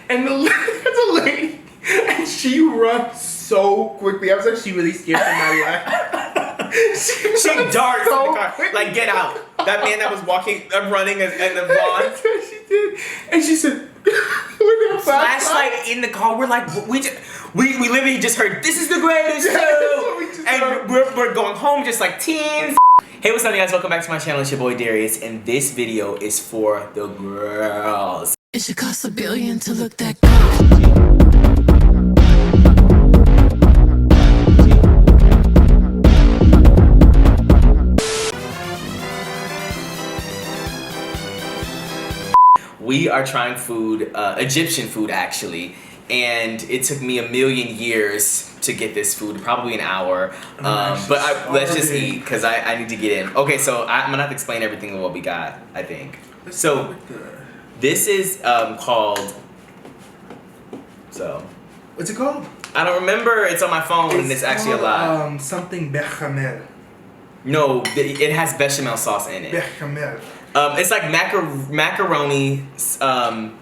And there's a lady, and she runs so quickly. I was actually really scared for my life. She darts so in the car. quickly. Like, get out. That man that was running and the blonde. That's what she did. And she said, with the Flashlight in the car. We're like, we literally just heard, this is the greatest show. And we're going home just like teens. Hey, what's up, guys? Welcome back to my channel. It's your boy Darius, and this video is for the girls. It should cost $1 billion to look that good. We are trying food, Egyptian food actually, and it took me 1,000,000 years to get this food, probably an hour. Let's just eat because I need to get in. Okay, so I'm gonna have to explain everything of what we got, I think. So this is called. So what's it called? I don't remember. It's on my phone, and it's actually a lot. Something bechamel. No, it has bechamel sauce in it. Bechamel. It's like macaroni,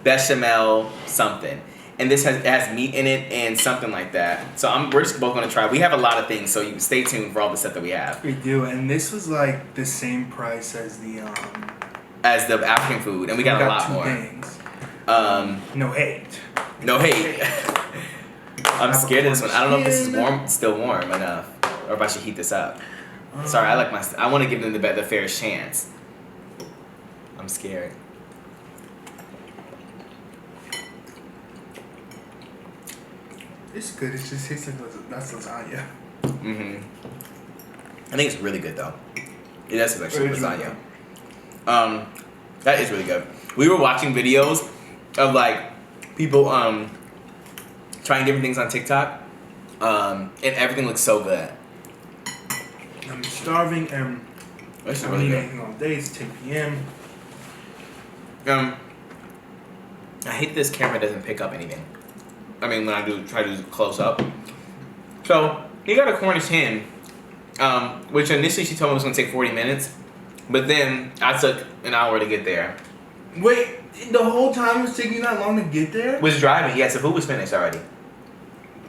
bechamel, something, and this has meat in it and something like that. So we're just both gonna try. We have a lot of things, so you stay tuned for all the stuff that we have. We do, and this was like the same price as the African food, and we got a lot more. Things. No hate. No hate. I'm scared of this one. I don't know if this is warm, still warm enough, or if I should heat this up. Sorry, I want to give them the fairest chance. I'm scared. It's good. It just tastes like that's lasagna. I think it's really good though. It does taste like lasagna. That is really good. We were watching videos of like people trying different things on TikTok, and everything looks so good. I'm starving and This is I'm really eating good. anything all day. It's 10 p.m. I hate this camera doesn't pick up anything. I mean, when I try to do close up. So he got a Cornish hen, which initially she told me was gonna take 40 minutes, but then I took an hour to get there. Wait, the whole time it was taking that long to get there? Was driving, yes. The food was finished already.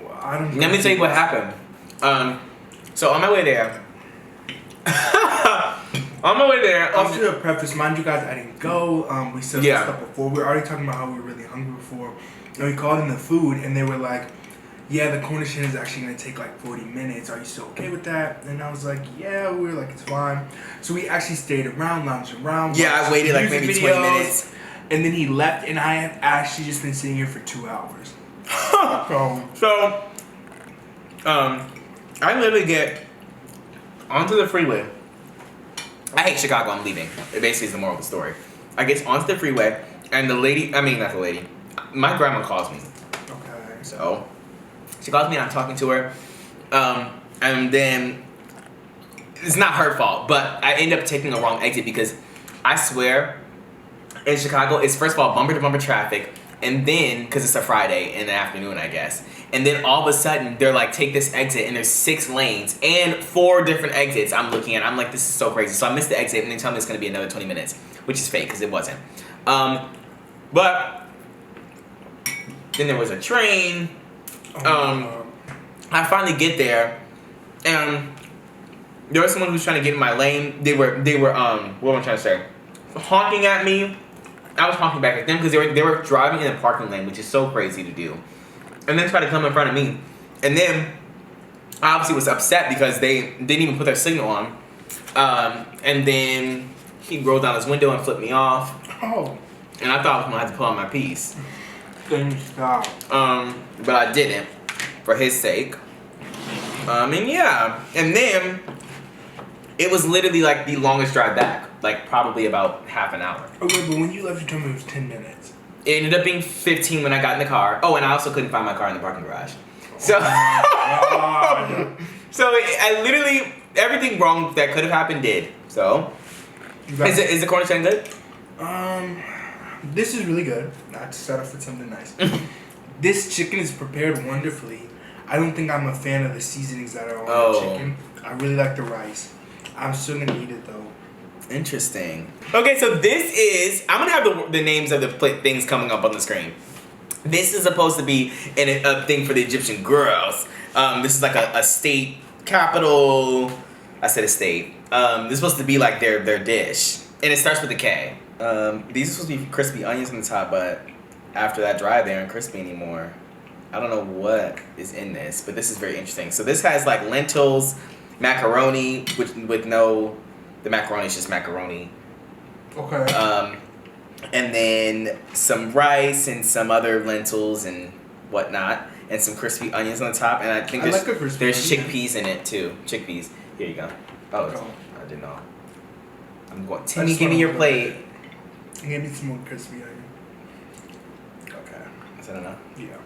Well, I don't. Let me tell you what happened. So on my way there. On my way there. Also, to preface, mind you guys, I didn't go. We said this stuff before. We were already talking about how we were really hungry before. And we called in the food, and they were like, yeah, the Cornish hen is actually going to take like 40 minutes. Are you still okay with that? And I was like, yeah, we were like, it's fine. So we actually stayed around, lounged around. Yeah, I waited like maybe 20 minutes. And then he left, and I have actually just been sitting here for 2 hours. I literally get onto the freeway. I hate Chicago, I'm leaving. It basically is the moral of the story. I get onto the freeway, and not the lady, my grandma calls me. Okay. So, she calls me and I'm talking to her. And then, it's not her fault, but I end up taking a wrong exit because I swear, in Chicago, it's first of all bumper to bumper traffic, and then, because it's a Friday in the afternoon, I guess, and then all of a sudden, they're like, take this exit, and there's 6 lanes, and 4 different exits I'm looking at. I'm like, this is so crazy. So I missed the exit, and they tell me it's going to be another 20 minutes, which is fake, because it wasn't. But then there was a train. I finally get there, and there was someone who was trying to get in my lane. They were what am I trying to say? Honking at me. I was honking back at them because they were driving in the parking lane, which is so crazy to do. And then tried to come in front of me. And then I obviously was upset because they didn't even put their signal on. And then he rolled down his window and flipped me off. Oh. And I thought I was gonna have to pull out my piece. Then stop. But I didn't, for his sake. And yeah. And then it was literally like the longest drive back. Like probably about half an hour. Okay, but when you left, you told me it was 10 minutes. It ended up being 15 when I got in the car. Oh, and I also couldn't find my car in the parking garage. So, I literally, everything wrong that could have happened did. So, is the Cornish hen good? This is really good. Not to set up for something nice. This chicken is prepared wonderfully. I don't think I'm a fan of the seasonings that are on the chicken. I really like the rice. I'm still gonna eat it though. Interesting. Okay, so this is, I'm gonna have the names of the things coming up on the screen. This is supposed to be a thing for the Egyptian girls. This is like a state capital. I said a state. This is supposed to be like their dish. And it starts with a K. These are supposed to be crispy onions on the top, but after that dry, they aren't crispy anymore. I don't know what is in this, but this is very interesting. So this has like lentils, macaroni, the macaroni is just macaroni. Okay. And then some rice and some other lentils and whatnot, and some crispy onions on the top. And I think there's chickpeas in it too. Chickpeas. Here you go. Oh, I didn't know. I'm going. Timmy, give me your plate. Give me some more crispy onion. Okay. Is that enough? Yeah.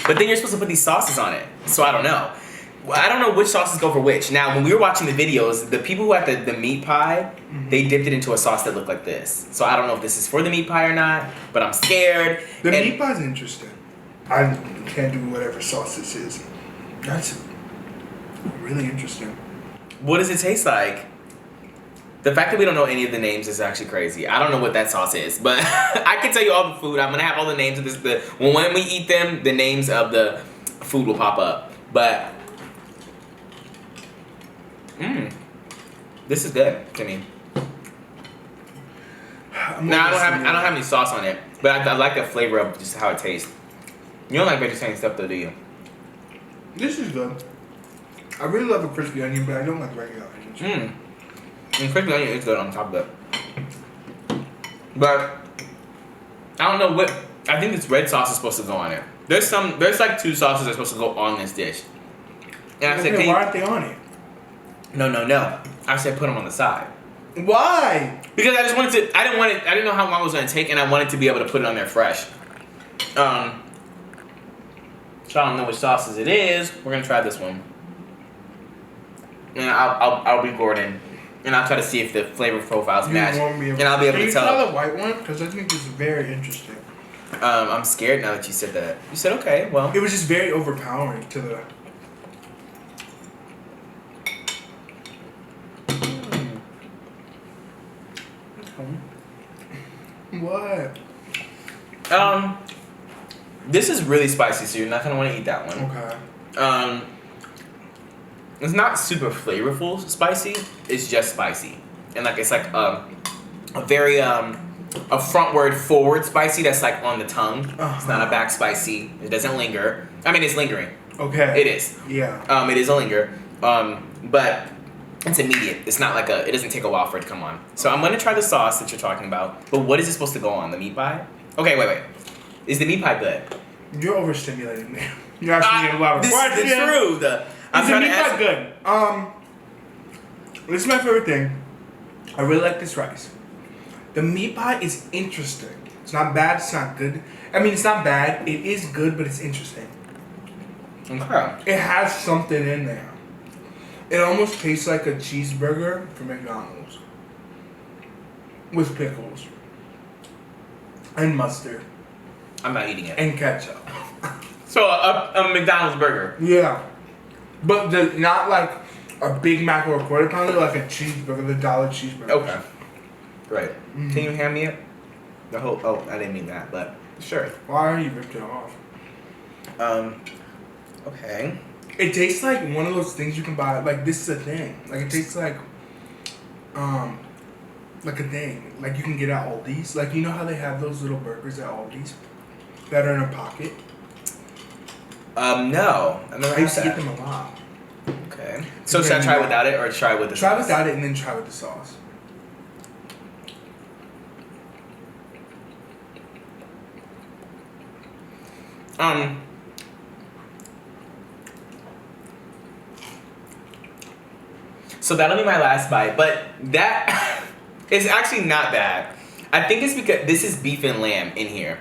But then you're supposed to put these sauces on it. So I don't know. I don't know which sauces go for which. Now, when we were watching the videos, the people who had the meat pie, they dipped it into a sauce that looked like this. So I don't know if this is for the meat pie or not, but I'm scared. The meat pie is interesting. I can't do whatever sauce this is. That's really interesting. What does it taste like? The fact that we don't know any of the names is actually crazy. I don't know what that sauce is, but I can tell you all the food. I'm gonna have all the names of this. When we eat them, the names of the food will pop up. But this is good to me. Now I don't have any sauce on it, but I like the flavor of just how it tastes. You don't like vegetarian stuff though, do you? This is good. I really love a crispy onion, but I don't like regular onions. And crispy onion is good on top of it. But I don't know what. I think this red sauce is supposed to go on it. There's like 2 sauces that are supposed to go on this dish. And I said, why aren't they on it? No. I said put them on the side. Why? Because I just wanted to. I didn't know how long it was gonna take, and I wanted to be able to put it on there fresh. So I don't know which sauces it is. We're gonna try this one. And I'll be Gordon. And I'll try to see if the flavor profiles match. And I'll be able to tell. Can you try the white one? Because I think this is very interesting. I'm scared now that you said that. You said, okay, well. It was just very overpowering to the... What? This is really spicy, so you're not going to want to eat that one. Okay. It's not super flavorful spicy. It's just spicy. And it's like a very a frontward forward spicy that's like on the tongue. It's not a back spicy. It doesn't linger. I mean, it's lingering. Okay. It is. Yeah. It is a linger. But it's immediate. It's not like it doesn't take a while for it to come on. So I'm gonna try the sauce that you're talking about. But what is it supposed to go on? The meat pie? Okay, wait. Is the meat pie good? You're overstimulating me. You're asking me a lot of questions. This is the truth. Is the meat pie good? This is my favorite thing. I really like this rice. The meat pie is interesting. It's not bad. It's not good. I mean, it's not bad. It is good, but it's interesting. Okay. It has something in there. It almost tastes like a cheeseburger from McDonald's. With pickles. And mustard. I'm not eating it. And ketchup. So a McDonald's burger. Yeah. But not like a Big Mac or a quarter pounder, like a cheeseburger, the dollar cheeseburger. Okay. Right. Mm-hmm. Can you hand me it? The whole. Oh, I didn't mean that, but sure. Why are you ripped it off? Okay. It tastes like one of those things you can buy. Like, this is a thing. Like, it tastes like a thing. Like, you can get at Aldi's. Like, you know how they have those little burgers at Aldi's that are in a pocket? No. I used to get them a lot. Okay. So should I try without it or try with the sauce? Try without it and then try with the sauce. So that'll be my last bite, but that is actually not bad. I think it's because this is beef and lamb in here.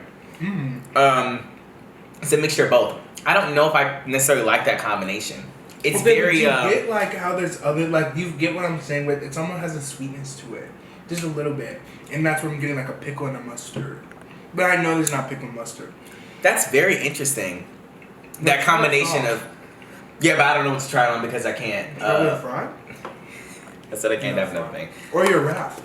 It's a mixture of both. I don't know if I necessarily like that combination. It's very. You get like how there's other you get what I'm saying with it almost has a sweetness to it, just a little bit, and that's where I'm getting like a pickle and a mustard. But I know there's not pickle and mustard. That's very interesting. That combination of. Yeah, but I don't know what to try on because I can't. Try with a fry? I said I can't have nothing. Or your wrap.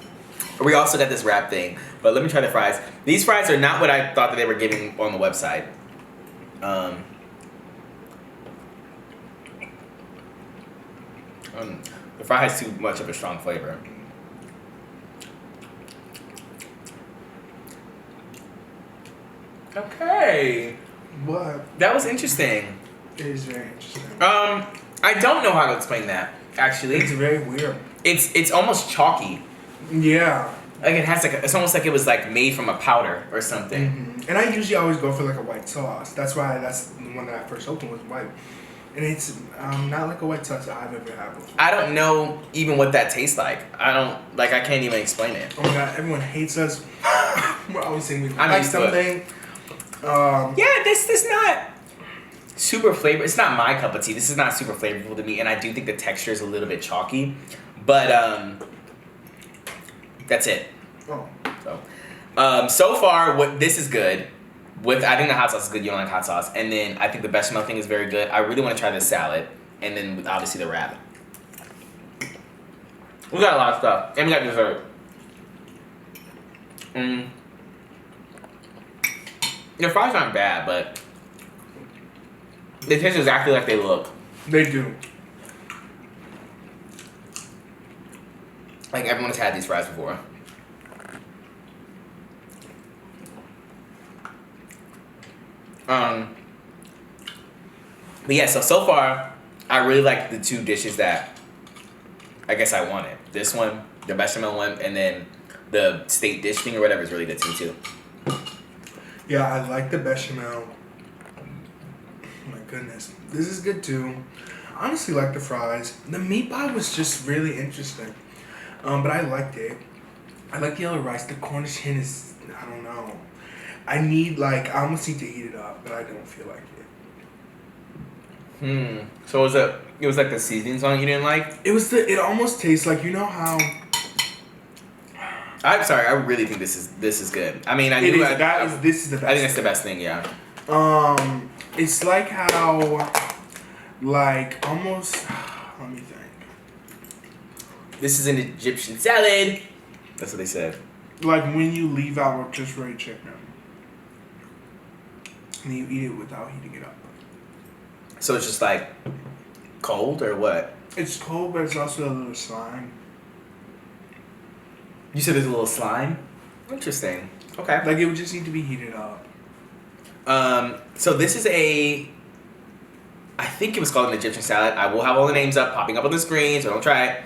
We also got this wrap thing, but let me try the fries. These fries are not what I thought that they were giving on the website. The fry has too much of a strong flavor. Okay. What? That was interesting. It is very interesting. I don't know how to explain that, actually. It's very weird. It's almost chalky. Yeah. Like it has it's almost like it was like made from a powder or something. Mm-hmm. And I usually always go for like a white sauce. That's the one that I first opened was white. And it's not like a white sauce I've ever had before. I don't know even what that tastes like. I can't even explain it. Oh my god, everyone hates us. We're always saying we I'm like used to something. Yeah, this is not super flavor. It's not my cup of tea. This is not super flavorful to me, and I do think the texture is a little bit chalky. But that's it. Oh. So far, this is good. I think the hot sauce is good. You don't like hot sauce, and then I think the bechamel thing is very good. I really want to try this salad, and then obviously the wrap. We got a lot of stuff, and we got dessert. The fries aren't bad, but they taste exactly like they look. They do. Like everyone has had these fries before. But yeah, so far, I really like the two dishes that I guess I wanted. This one, the bechamel one, and then the steak dish thing or whatever is really good to me too. Yeah, I like the bechamel. Oh my goodness. This is good too. I honestly like the fries. The meat pie was just really interesting. But I liked it. I like the yellow rice. The Cornish hen is, I don't know. I almost need to eat it up, but I don't feel like it. So it was like the seasonings on it you didn't like? It almost tastes like, you know how... I'm sorry, I really think this is good. I mean, this is the best. I think that's the best thing, yeah. It's like how, almost, let me think. This is an Egyptian salad. That's what they said. Like when you leave out rotisserie chicken, and you eat it without heating it up. So it's just like cold or what? It's cold, but it's also a little slime. You said there's a little slime? Interesting. Okay. Like it would just need to be heated up. So this is I think it was called an Egyptian salad. I will have all the names popping up on the screen, so don't try it.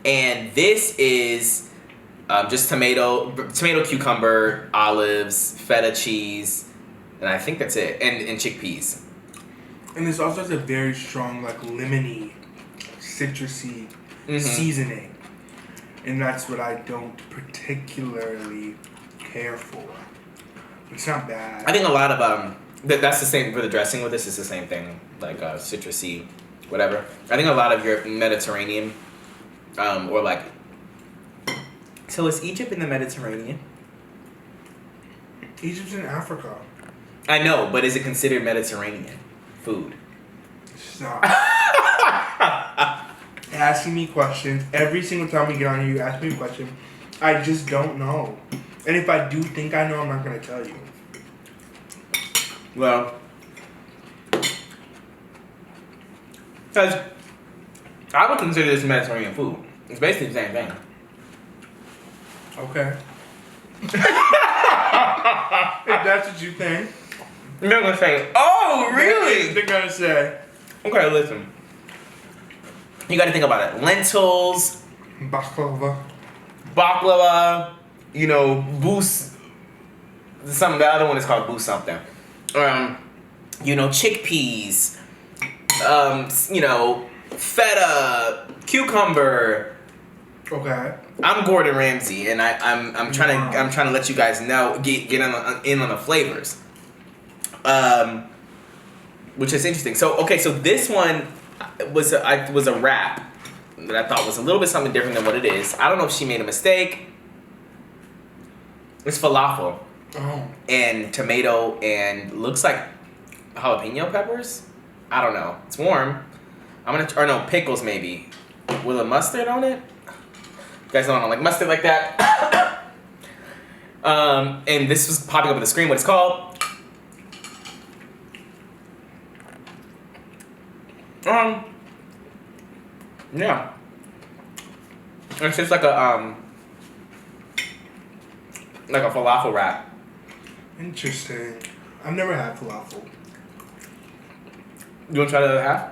And this is just tomato, cucumber, olives, feta cheese, and I think that's it. And chickpeas. And this also has a very strong, lemony, citrusy seasoning. And that's what I don't particularly care for. It's not bad. I think a lot of that's the same for the dressing with this. Is the same thing, like citrusy, whatever. I think a lot of your Mediterranean, or like. So is Egypt in the Mediterranean? Egypt's in Africa. I know, but is it considered Mediterranean food? Stop. Asking me questions every single time we get on here. You ask me a question. I just don't know. And if I do think I know, I'm not gonna tell you. Well, because I would consider this Mediterranean food. It's basically the same thing. Okay. If that's what you think. They're gonna say, "Oh, really?" They're gonna say. Okay, listen. You gotta think about it. Lentils, Baklava. Boost. The other one is called Boost something. Chickpeas. Feta, cucumber. Okay. I'm Gordon Ramsay, and I'm trying to let you guys know get in on the flavors. Which is interesting. So this one was a wrap that I thought was a little bit something different than what it is. I don't know if she made a mistake. It's falafel. Oh. And tomato and looks like jalapeno peppers. I don't know. It's warm. Pickles maybe with a mustard on it. guys don't like mustard like that. And this was popping up on the screen. What it's called? Yeah. It's just like a falafel wrap. Interesting. I've never had falafel. You want to try the other half?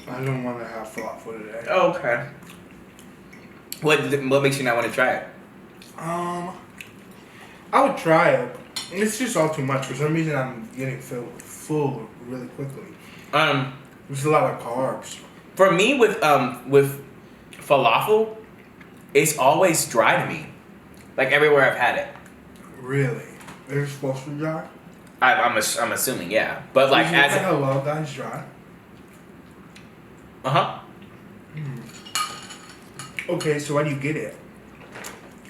I don't want to have falafel today. Oh, okay. What makes you not want to try it? I would try it. It's just all too much. For some reason, I'm getting full really quickly. There's a lot of carbs. For me, with falafel, it's always dry to me. Like everywhere I've had it. Really? It's supposed to be dry? I'm assuming, yeah. But like as a halal guy's dry. Okay, so why do you get it?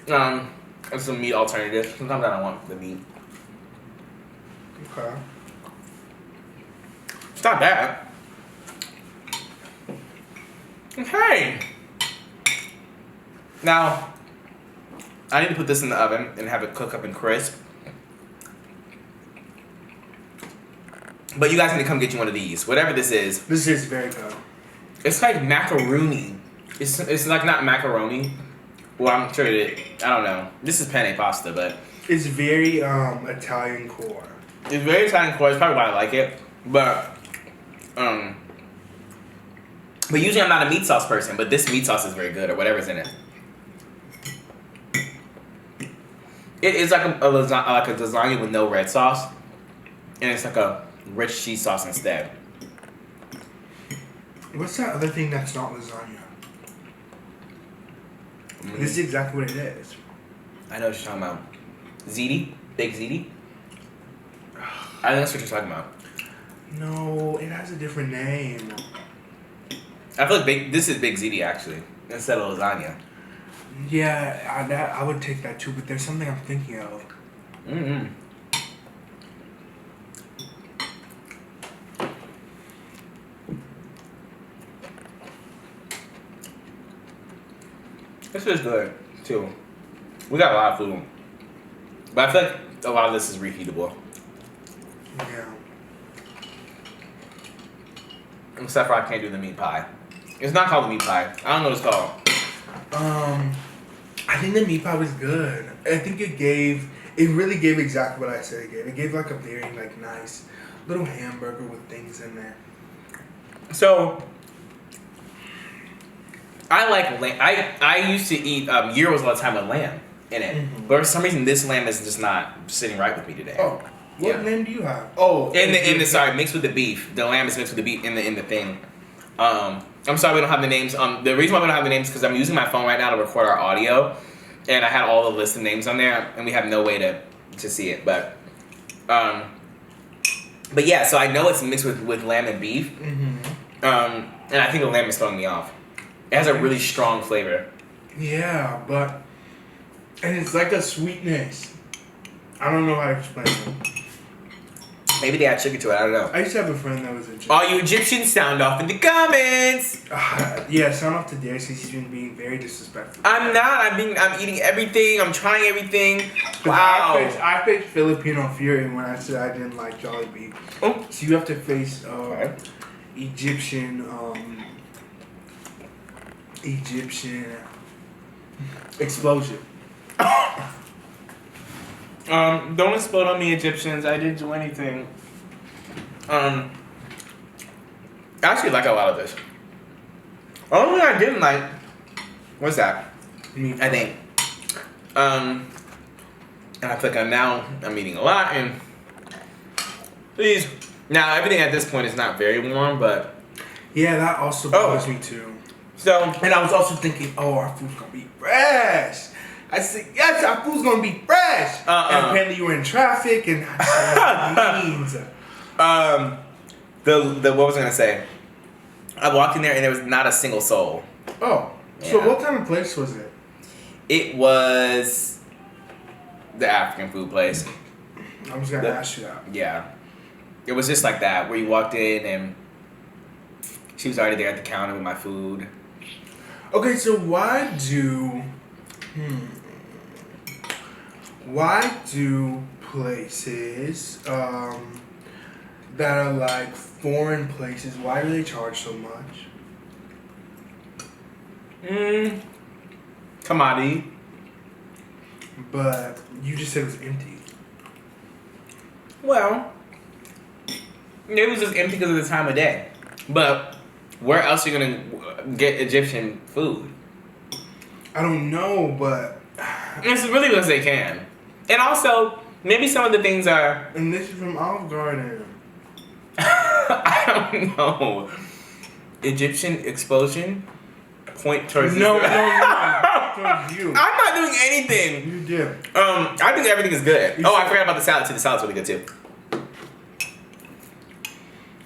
It's a meat alternative. Sometimes I don't want the meat. Okay. It's not bad. Okay. Now, I need to put this in the oven and have it cook up and crisp. But you guys need to come get you one of these. Whatever this is. This is very good. It's like macaroni. It's like not macaroni. Well, I'm sure I don't know. This is penne pasta, but it's very Italian core. It's very Italian core. It's probably why I like it. But usually I'm not a meat sauce person. But this meat sauce is very good, or whatever's in it. It is like a lasagna with no red sauce, and it's like a rich cheese sauce instead. What's that other thing that's not lasagna? This is exactly what it is. I know what you're talking about. Ziti? Big Ziti? I think that's what you're talking about. No, it has a different name. I feel like this is Big Ziti actually, instead of lasagna. Yeah, I would take that too, but there's something I'm thinking of. This is good too. We got a lot of food, but I feel like a lot of this is reheatable. Yeah. Except for I can't do the meat pie. It's not called the meat pie. I don't know what it's called. I think the meat pie was good. I think it really gave exactly what I said it gave. It gave like a very like nice little hamburger with things in there. So I like lamb. I used to eat gyros all the time with lamb in it, but for some reason this lamb is just not sitting right with me today. Oh, what lamb do you have? Oh, mixed with the beef. The lamb is mixed with the beef in the thing. I'm sorry we don't have the names. The reason why we don't have the names is because I'm using my phone right now to record our audio, and I had all the list of names on there, and we have no way to see it. But yeah, so I know it's mixed with lamb and beef. And I think the lamb is throwing me off. It has a really strong flavor. Yeah, and it's like a sweetness. I don't know how to explain it. Maybe they add chicken to it. I don't know. I used to have a friend that was Egyptian. All you Egyptians, sound off in the comments. Yeah, sound off to Darius. He's been being very disrespectful. I'm not. I'm eating everything. I'm trying everything. Wow. I faced Filipino fury when I said I didn't like Jollibee. Oh. So you have to face Egyptian explosion. Don't explode on me, Egyptians. I didn't do anything. I actually like a lot of this. The only thing I didn't like was that. I think. And I feel like now I'm eating a lot, and please. Now everything at this point is not very warm, but yeah, that also bothers me too. So, and I was also thinking, our food's gonna be fresh. I said, yes, our food's gonna be fresh. And apparently you were in traffic, and I said, what was I gonna say? I walked in there and there was not a single soul. Oh, yeah. So what kind of place was it? It was the African food place. I was gonna ask you that. Yeah, it was just like that, where you walked in and she was already there at the counter with my food. Okay, so why do Why do places that are like foreign places, why do they charge so much? Commodity. But you just said it was empty. Well, it was just empty because of the time of day. But where else are you gonna get Egyptian food? I don't know, but It's really because they can. And also, maybe some of the things are. and this is from Olive Garden. I don't know. Egyptian explosion. Point towards No, towards you. I'm not doing anything. You did. I think everything is good. You Oh, I said- forgot about the salad too. The salad's really good too.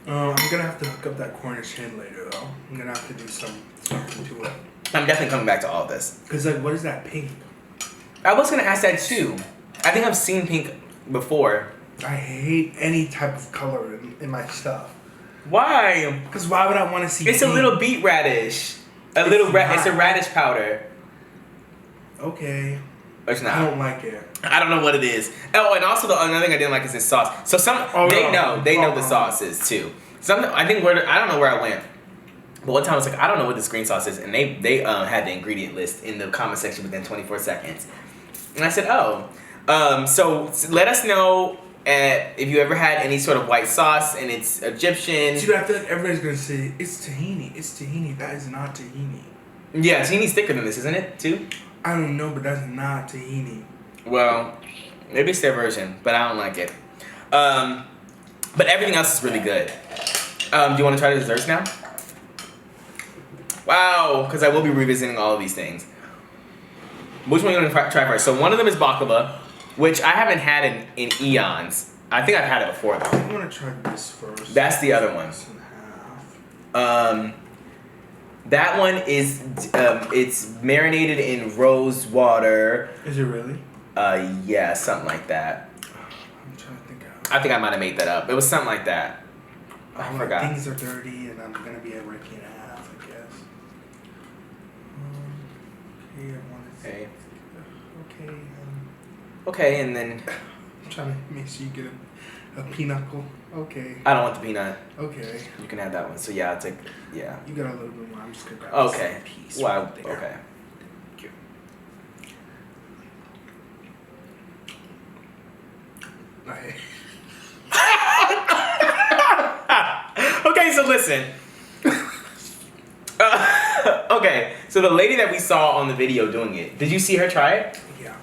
I'm gonna have to hook up that Cornish hen later, though. I'm gonna have to do something to it. I'm definitely coming back to all of this. Cause like, what is that pink? I was gonna ask that too. I think I've seen pink before. I hate any type of color in my stuff. Why? Cause why would I want to see? It's a pink? little beet radish. It's a radish powder. Okay. It's not. I don't like it. I don't know what it is. Oh, and also another thing I didn't like is this sauce. So they know the sauces too. I don't know where I went, but one time I was like, I don't know what this green sauce is, and they had the ingredient list in the comment section within 24 seconds, and I said, so let us know if you ever had any sort of white sauce and it's Egyptian. Dude, I feel like everybody's gonna say it's tahini. It's tahini. That is not tahini. Yeah, tahini's thicker than this, isn't it? Too. I don't know, but that's not tahini. Well, maybe it's their version, but I don't like it. But everything else is really good. Do you want to try the desserts now? Wow, because I will be revisiting all of these things. Which one are you going to try first? So one of them is baklava, which I haven't had in eons. I think I've had it before though. I'm gonna try this first. That's the other one. This and half. That one is it's marinated in rose water. Is it really? Yeah, something like that. I'm trying to think out. I think I might have made that up. It was something like that. I forgot. Things are dirty, and I'm gonna be a Ricky and a half, I guess. Okay, I want to say. Okay. Okay. Okay, and then I'm trying to make sure you get a pinnacle. Okay. I don't want the peanut. Okay. You can have that one. So yeah, I'll take yeah. You got a little bit more. I'm just gonna grab Okay. this piece. Wow. Right there. Okay. Thank you. Okay. Okay, so listen. Okay, so the lady that we saw on the video doing it, did you see her try it? Yeah.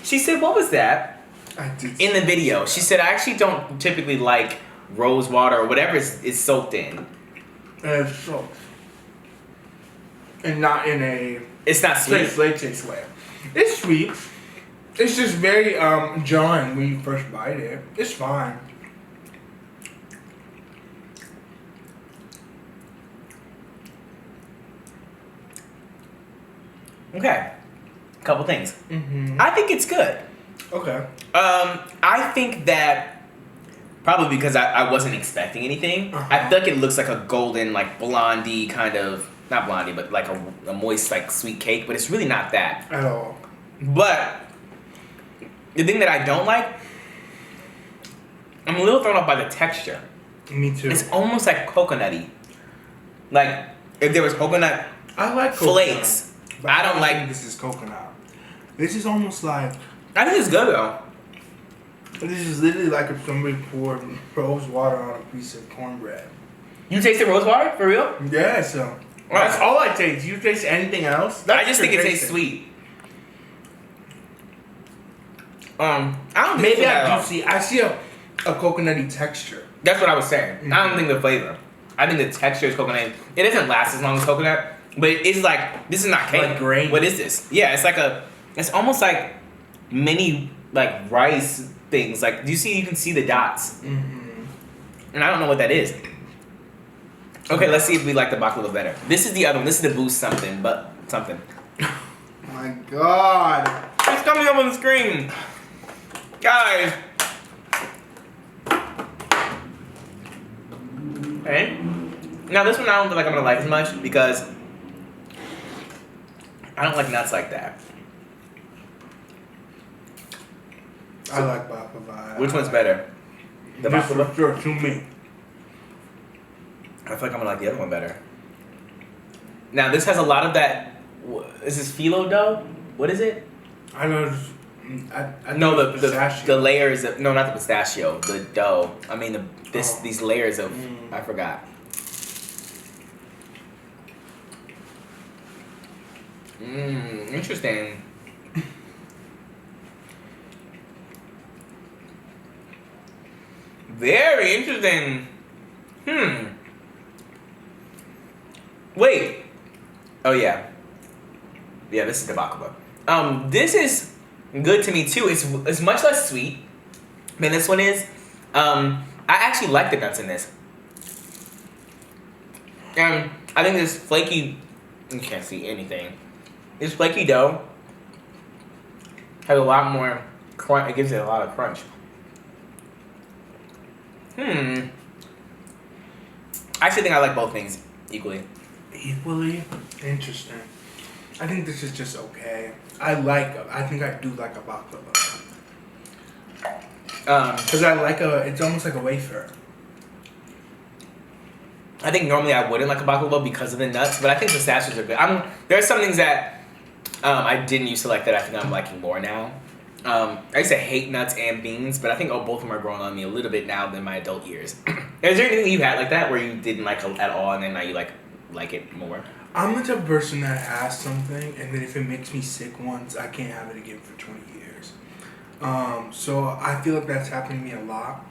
She said, "What was that?" I did. In the video, she said, "I actually don't typically like rose water or whatever is soaked in. It's soaked. And not in a It's not sweet." straight taste way. It's sweet. It's just very jarring when you first bite it. It's fine. Okay, couple things. Mm-hmm. I think it's good. Okay. I think that probably because I wasn't expecting anything. I feel like it looks like a golden, like blondie kind of, not blondie, but like a moist, like sweet cake. But it's really not that. At all. But the thing that I don't like, I'm a little thrown off by the texture. Me too. It's almost like coconutty. Like if there was coconut I like flakes. coconut, but I don't like. think this is coconut. This is almost like. I think it's good though. This is literally like if somebody poured rose water on a piece of cornbread. You tasted rose water for real? Yeah, so that's all I taste. You taste anything else? I just think it tastes sweet. I don't think Maybe it's I do see. I see a coconutty texture. That's what I was saying. Mm-hmm. I don't think the flavor. I think the texture is coconut. It doesn't last as long as coconut, but it's like this is not cake. Like grain. What is this? Yeah, it's almost like mini like rice things. Like do you see? You can see the dots, Mm-hmm. and I don't know what that is. Okay, let's see if we like the baklava better. This is the other one. This is the boost something, but something. My God. It's coming up on the screen, guys. Okay. Now this one I don't feel like I'm gonna like as much because I don't like nuts like that. I like baklava. Which one's better? The Just baklava? for sure, to me. I feel like I'm gonna like the other one better. Now this has a lot of that. Is this phyllo dough? What is it? I know. I No, know the layers of no, not the pistachio. The dough. I mean Oh. these layers of I forgot. Interesting. Very interesting. Wait. Oh yeah. Yeah, this is the baklava. This is good to me too. It's much less sweet than this one is. I actually like the nuts in this. And I think this flaky, you can't see anything. This flaky dough has a lot more crunch. It gives it a lot of crunch. I actually think I like both things equally. Equally interesting. I think this is just okay. I think I do like a baklava. Cause I like it's almost like a wafer. I think normally I wouldn't like a baklava because of the nuts, but I think pistachios are good. There are some things that I didn't used to like that I think I'm liking more now. I used to hate nuts and beans, but I think both of them are growing on me a little bit now than my adult years. Is there anything you had like that where you didn't like at all and then now you like it more? I'm the type of person that has something, and then if it makes me sick once, I can't have it again for 20 years. So I feel like that's happened to me a lot.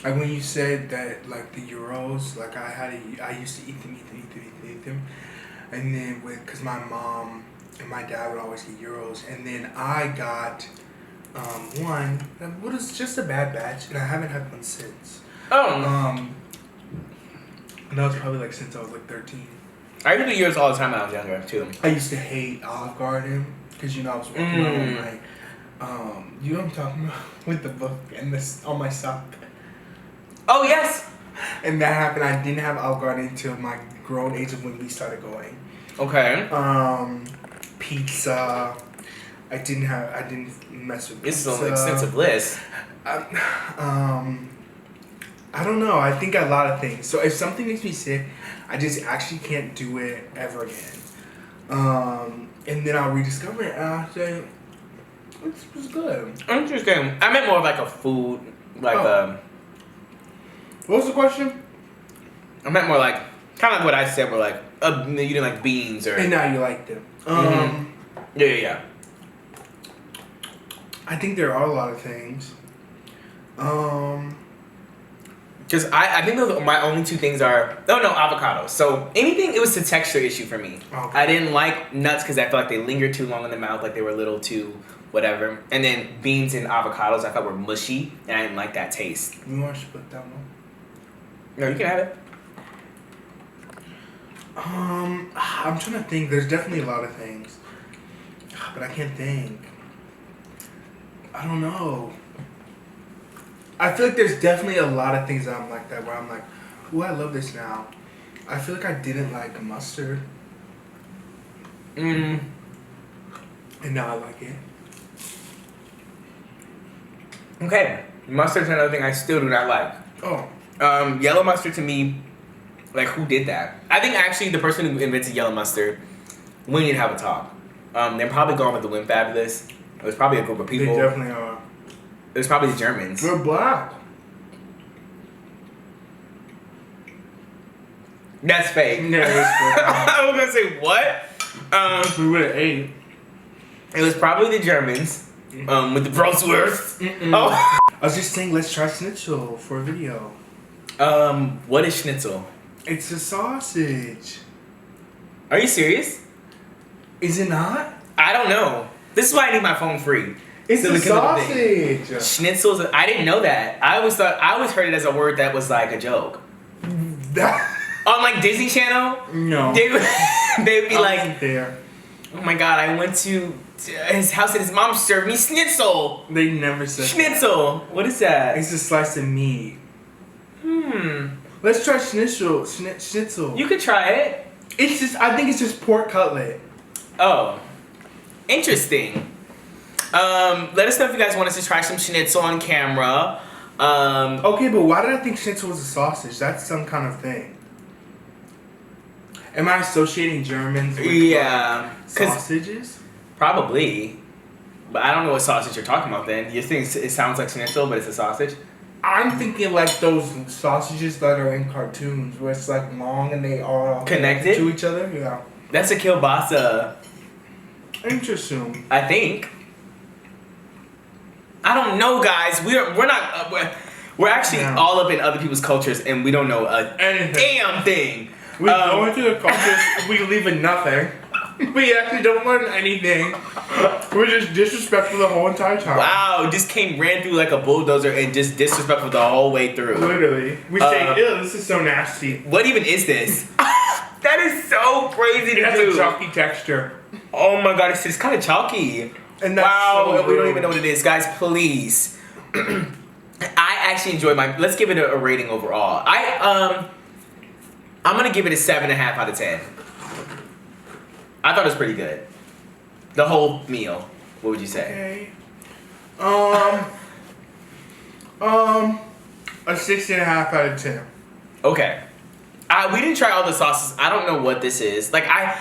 Like when you said that, like the Euros, like I used to eat them, and then cause my mom and my dad would always get Euros, and then I got one that was just a bad batch, and I haven't had one since. And that was probably like since I was like 13. I used to do yours all the time when I was younger too. I used to hate Olive Garden because I was walking around like, you know what I'm talking about with the book and this on my sock. Oh yes. And that happened. I didn't have Olive Garden until my grown age of when we started going. Okay. Pizza. I didn't mess with pizza. This is on extensive list. I don't know. I think a lot of things. So if something makes me sick, I just actually can't do it ever again. And then I'll rediscover it and I'll say, it's good. Interesting. I meant more of like a food, like What was the question? I meant more like kind of like what I said, where like you didn't like beans or. And now you like them. Yeah. I think there are a lot of things. Because I think those my only two things are avocados. So anything, it was a texture issue for me. Okay. I didn't like nuts because I felt like they lingered too long in the mouth, like they were a little too whatever. And then beans and avocados I thought were mushy, and I didn't like that taste. You want to split that one? No, you can have it. I'm trying to think. There's definitely a lot of things, but I can't think. I don't know. I feel like there's definitely a lot of things that I'm like that where I'm like, ooh, I love this now. I feel like I didn't like mustard. And now I like it. Okay. Mustard's another thing I still do not like. Oh. Yellow mustard to me, like who did that? I think actually the person who invented yellow mustard, we need to have a talk. They're probably going with the Wim Fabulous. It was probably a group of people. They definitely are. It was probably the Germans. They're black. That's fake. Yeah, I was gonna say what? we would have ate. It was probably the Germans. With the Bratwurst. Oh. I was just saying, let's try schnitzel for a video. What is schnitzel? It's a sausage. Are you serious? Is it not? I don't know. This is why I need my phone free. It's So a because of the thing. sausage. Schnitzel's. I didn't know that. I always heard it as a word that was like a joke. On like Disney Channel, No. they'd be I like, wasn't there. "Oh my god, I went to his house and his mom served me schnitzel." They never said Schnitzel. What is that. that? It's a slice of meat. Let's try schnitzel. Schnitzel. You could try it. I think it's just pork cutlet. Oh, interesting. Let us know if you guys want us to try some schnitzel on camera. Okay, but why did I think schnitzel was a sausage? That's some kind of thing. Am I associating Germans with sausages? Probably. But I don't know what sausage you're talking about then. You think it sounds like schnitzel, but it's a sausage? I'm thinking like those sausages that are in cartoons where it's like long and they are connected to each other. Yeah. That's a kielbasa. Interesting. I think. I don't know, guys. We're actually all up in other people's cultures and we don't know a damn thing. We go into the cultures, we leave with nothing. We actually don't learn anything. We're just disrespectful the whole entire time. Wow, just ran through like a bulldozer and just disrespectful the whole way through. Literally. We say, ew, this is so nasty. What even is this? That is so crazy to do. It has a chalky texture. Oh my god, it's kind of chalky. And that's so we don't even know what it is. Guys, please. I actually enjoy let's give it a rating overall. I'm gonna give it a 7.5 out of 10. I thought it was pretty good. The whole meal. What would you say? Okay. A 6.5 out of 10. Okay. We didn't try all the sauces. I don't know what this is. Like I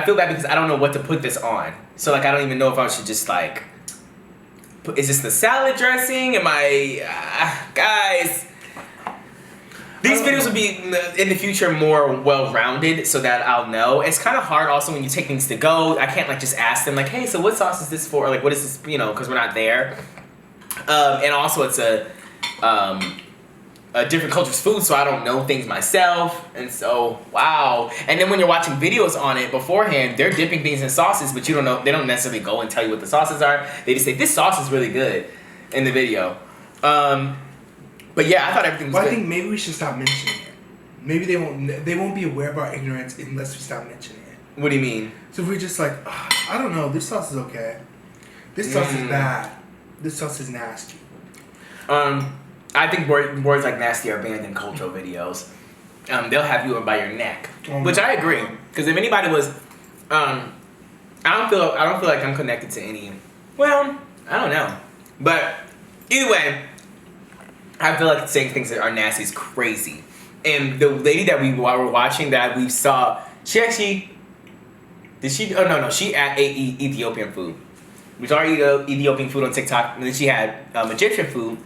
feel bad because I don't know what to put this on. So like I don't even know if I should just like. Is this the salad dressing? Am I guys? These videos will be in the future more well-rounded so that I'll know. It's kind of hard also when you take things to go. I can't like just ask them like, hey, so what sauce is this for? Or like, what is this? You know, because we're not there. And also it's a different culture's food, so I don't know things myself. And so, wow. And then when you're watching videos on it beforehand, they're dipping things in sauces, but you don't know. They don't necessarily go and tell you what the sauces are. They just say, this sauce is really good in the video. But yeah, I thought everything was good. I think maybe we should stop mentioning it. Maybe they won't be aware of our ignorance unless we stop mentioning it. What do you mean? So if we're just like, I don't know, this sauce is okay. This sauce is bad. This sauce is nasty. I think words like nasty are banned in cultural videos. They'll have you by your neck, which I agree. Because if anybody was, I don't feel like I'm connected to any. Well, I don't know, but either way, I feel like saying things that are nasty is crazy. And the lady that we were watching that we saw, she actually did she? Oh no, she ate Ethiopian food. We saw her eat Ethiopian food on TikTok, and then she had Egyptian food.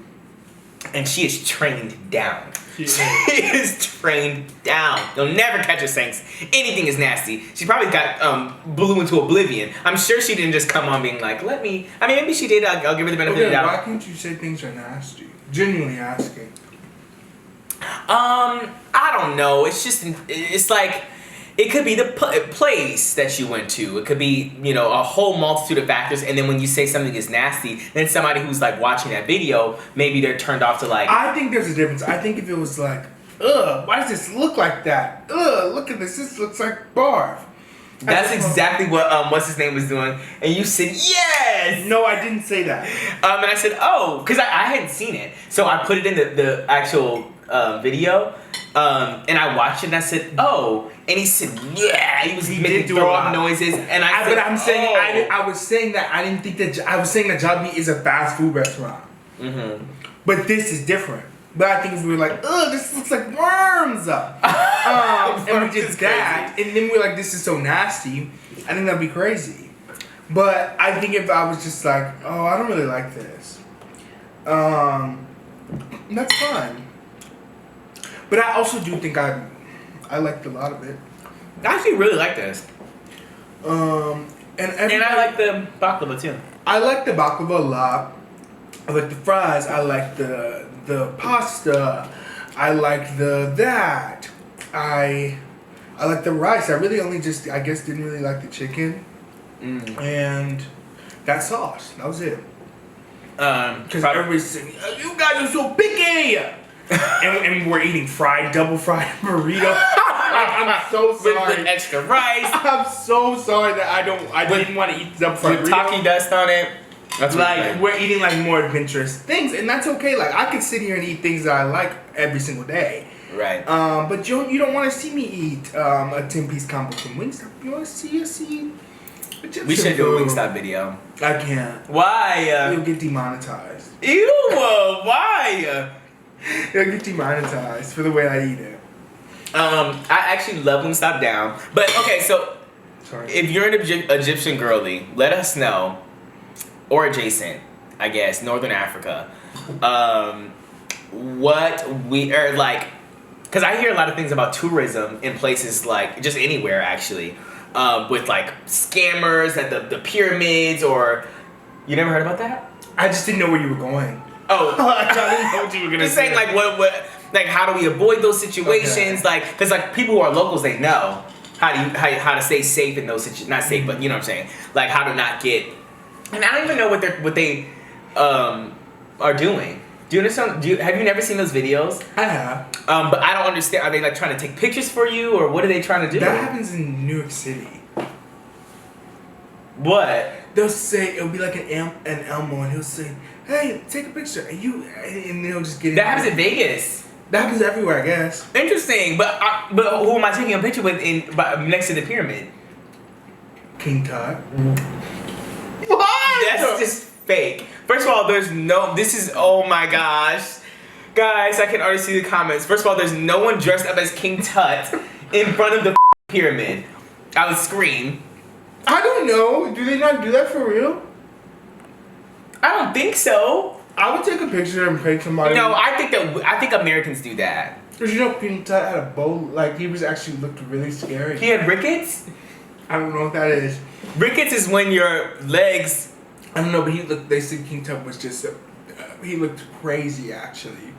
And she is trained down. She is trained down. You'll never catch her saying anything is nasty. She probably got blew into oblivion. I'm sure she didn't just come on being like, let me. I mean, maybe she did. I'll give her the benefit of the doubt. Why can't you say things are nasty? Genuinely asking. I don't know. It's just, it's like, it could be the place that you went to. It could be, a whole multitude of factors. And then when you say something is nasty, then somebody who's like watching that video, maybe they're turned off to like. I think there's a difference. I think if it was like, ugh, why does this look like that? Ugh, look at this. This looks like barf. That's exactly what what's his name was doing, and you said yes. No, I didn't say that. And I said because I hadn't seen it, so I put it in the actual video, and I watched it, and I said and he said yeah. He was making throw up noises, and I said, but I'm saying I was saying that I didn't think that I was saying that Jollibee is a fast food restaurant. Mm-hmm. But this is different. But I think if we were like, ugh, this looks like worms. And we did that, and then we're like, this is so nasty. I think that'd be crazy. But I think if I was just like, oh, I don't really like this, that's fine. But I also do think I liked a lot of it. I actually really like this. And I like the baklava too. I like the baklava a lot. I like the fries. I like the pasta. I like that. I like the rice. I really only didn't really like the chicken. And that sauce. That was it. Because everybody's saying, you guys are so picky. and we're eating double fried burrito. I'm so sorry. With extra rice. I'm so sorry that I didn't want to eat double fried burrito. With taki dust on it. That's like we're eating like more adventurous things, and that's okay. Like I could sit here and eat things that I like every single day. Right. But you don't want to see me eat a 10-piece combo from Wingstop. You want to see us eat We should do a Wingstop video. I can't. Why? You'll get demonetized. Ew! Why? You'll get demonetized for the way I eat it. I actually love Wingstop down. But okay, so Sorry. if you're an Egyptian girly, let us know. Or adjacent, I guess, Northern Africa. What we are like, because I hear a lot of things about tourism in places like just anywhere actually, with like scammers at the pyramids, or you never heard about that? I just didn't know where you were going. Oh, I didn't know what you were gonna just say. saying like what like how do we avoid those situations? Okay. Like because like people who are locals, they know how to stay safe in those situations. Not safe, but you know what I'm saying. Like how to not get. And I don't even know what they are doing. Do you understand? Have you never seen those videos? I have. But I don't understand. Are they like trying to take pictures for you, or what are they trying to do? That happens in New York City. What? They'll say it'll be like an Elmo, and he'll say, "Hey, take a picture," and they'll just get. That happens in Vegas. That happens everywhere, I guess. Interesting, but who am I taking a picture with next to the pyramid? King Tut. What? That's just fake. First of all, this is, oh my gosh. Guys, I can already see the comments. First of all, there's no one dressed up as King Tut in front of the pyramid. I would scream. I don't know. Do they not do that for real? I don't think so. I would take a picture and pay somebody. No, I think Americans do that. Cause you know King Tut had a bow, like he was actually looked really scary. He had rickets? I don't know what that is. Rickets is when your legs... I don't know, but they said King Tut was just he looked crazy actually.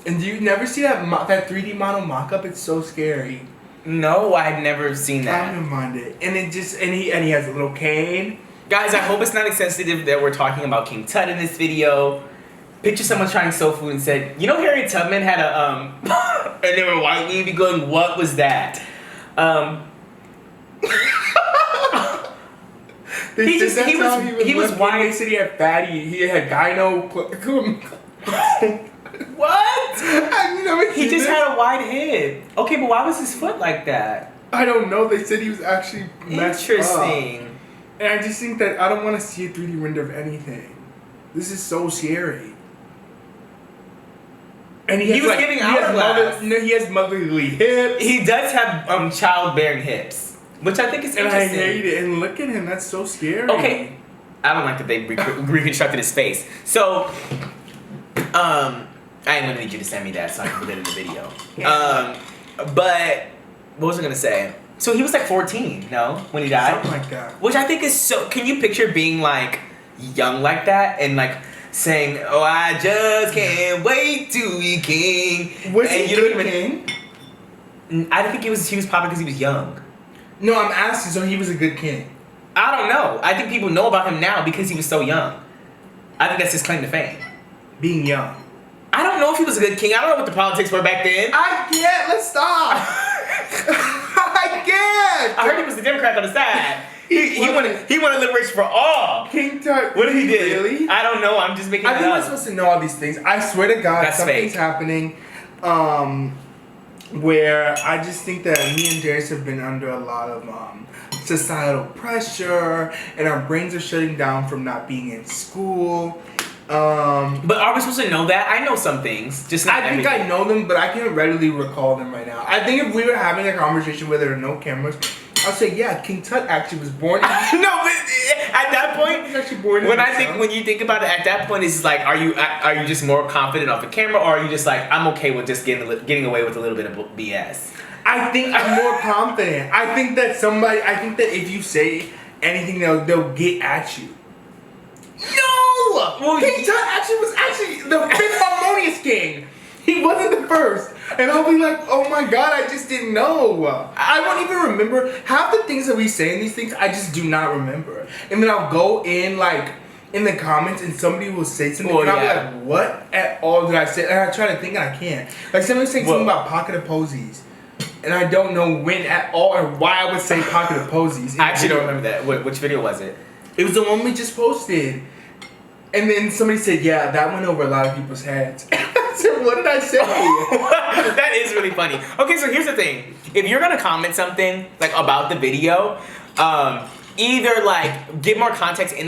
And do you never see that 3D model mock-up? It's so scary. No, I had never seen that. I don't mind it. And he has a little cane. Guys, I hope it's not insensitive that we're talking about King Tut in this video. Picture someone trying soul food and said, you know Harriet Tubman had a and they were white, you'd be going, what was that? He was white. They said he had fatty. He had gyno. What? You never He seen just this? had a wide head. Okay, but why was his foot like that? I don't know. They said he was actually messed Interesting. up. And I just think that I don't want to see a 3D render of anything. This is so scary. And he was giving hourglass. He has motherly hips. He does have childbearing hips, which I think is And interesting. I hate it. And look at him. That's so scary. Okay, I don't like that they reconstructed his face. So, I am gonna need you to send me that so I can put it in the video. But what was I gonna say? So he was like 14, no, when he died. Something like that. Which I think is so. Can you picture being like young like that and like saying, "Oh, I just can't wait to be king." Was and he you don't good even- king? I don't think he was popular because he was young. No, I'm asking. So he was a good king. I don't know. I think people know about him now because he was so young. I think that's his claim to fame. Being young. I don't know if he was a good king. I don't know what the politics were back then. I can't. Let's stop. I can't. I heard he was the Democrat on the side. He wanted liberation for all. King Tut. What did he do? Really? I don't know. I'm just making it I think we're up. supposed to know all these things. I swear to God, That's something's fake. happening. Where I just think that me and Darius have been under a lot of societal pressure, and our brains are shutting down from not being in school. But are we supposed to know that? I know some things. Just not I think everything. I know them, but I can't readily recall them right now. I think if we were having a conversation where there are no cameras, I'll say, yeah, King Tut actually was born. No, but at that point, He was actually born in when you think about it, at that point, it's like, are you just more confident off the camera, or are you just like, I'm okay with just getting away with a little bit of BS? I think I'm more confident. I think that if you say anything, they'll get at you. No! Well, King Tut was the fifth harmonious king. He wasn't the first. And I'll be like, oh my God, I just didn't know. I won't even remember. Half the things that we say in these things, I just do not remember. And then I'll go in the comments and somebody will say something and I'll be like, what at all did I say? And I try to think and I can't. Like somebody saying something about pocket of posies. And I don't know when at all or why I would say pocket of posies. I actually don't remember that. Which video was it? It was the one we just posted. And then somebody said, yeah, that went over a lot of people's heads. I said, what did I say? That is really funny. Okay, so here's the thing. If you're gonna comment something like about the video, either like give more context in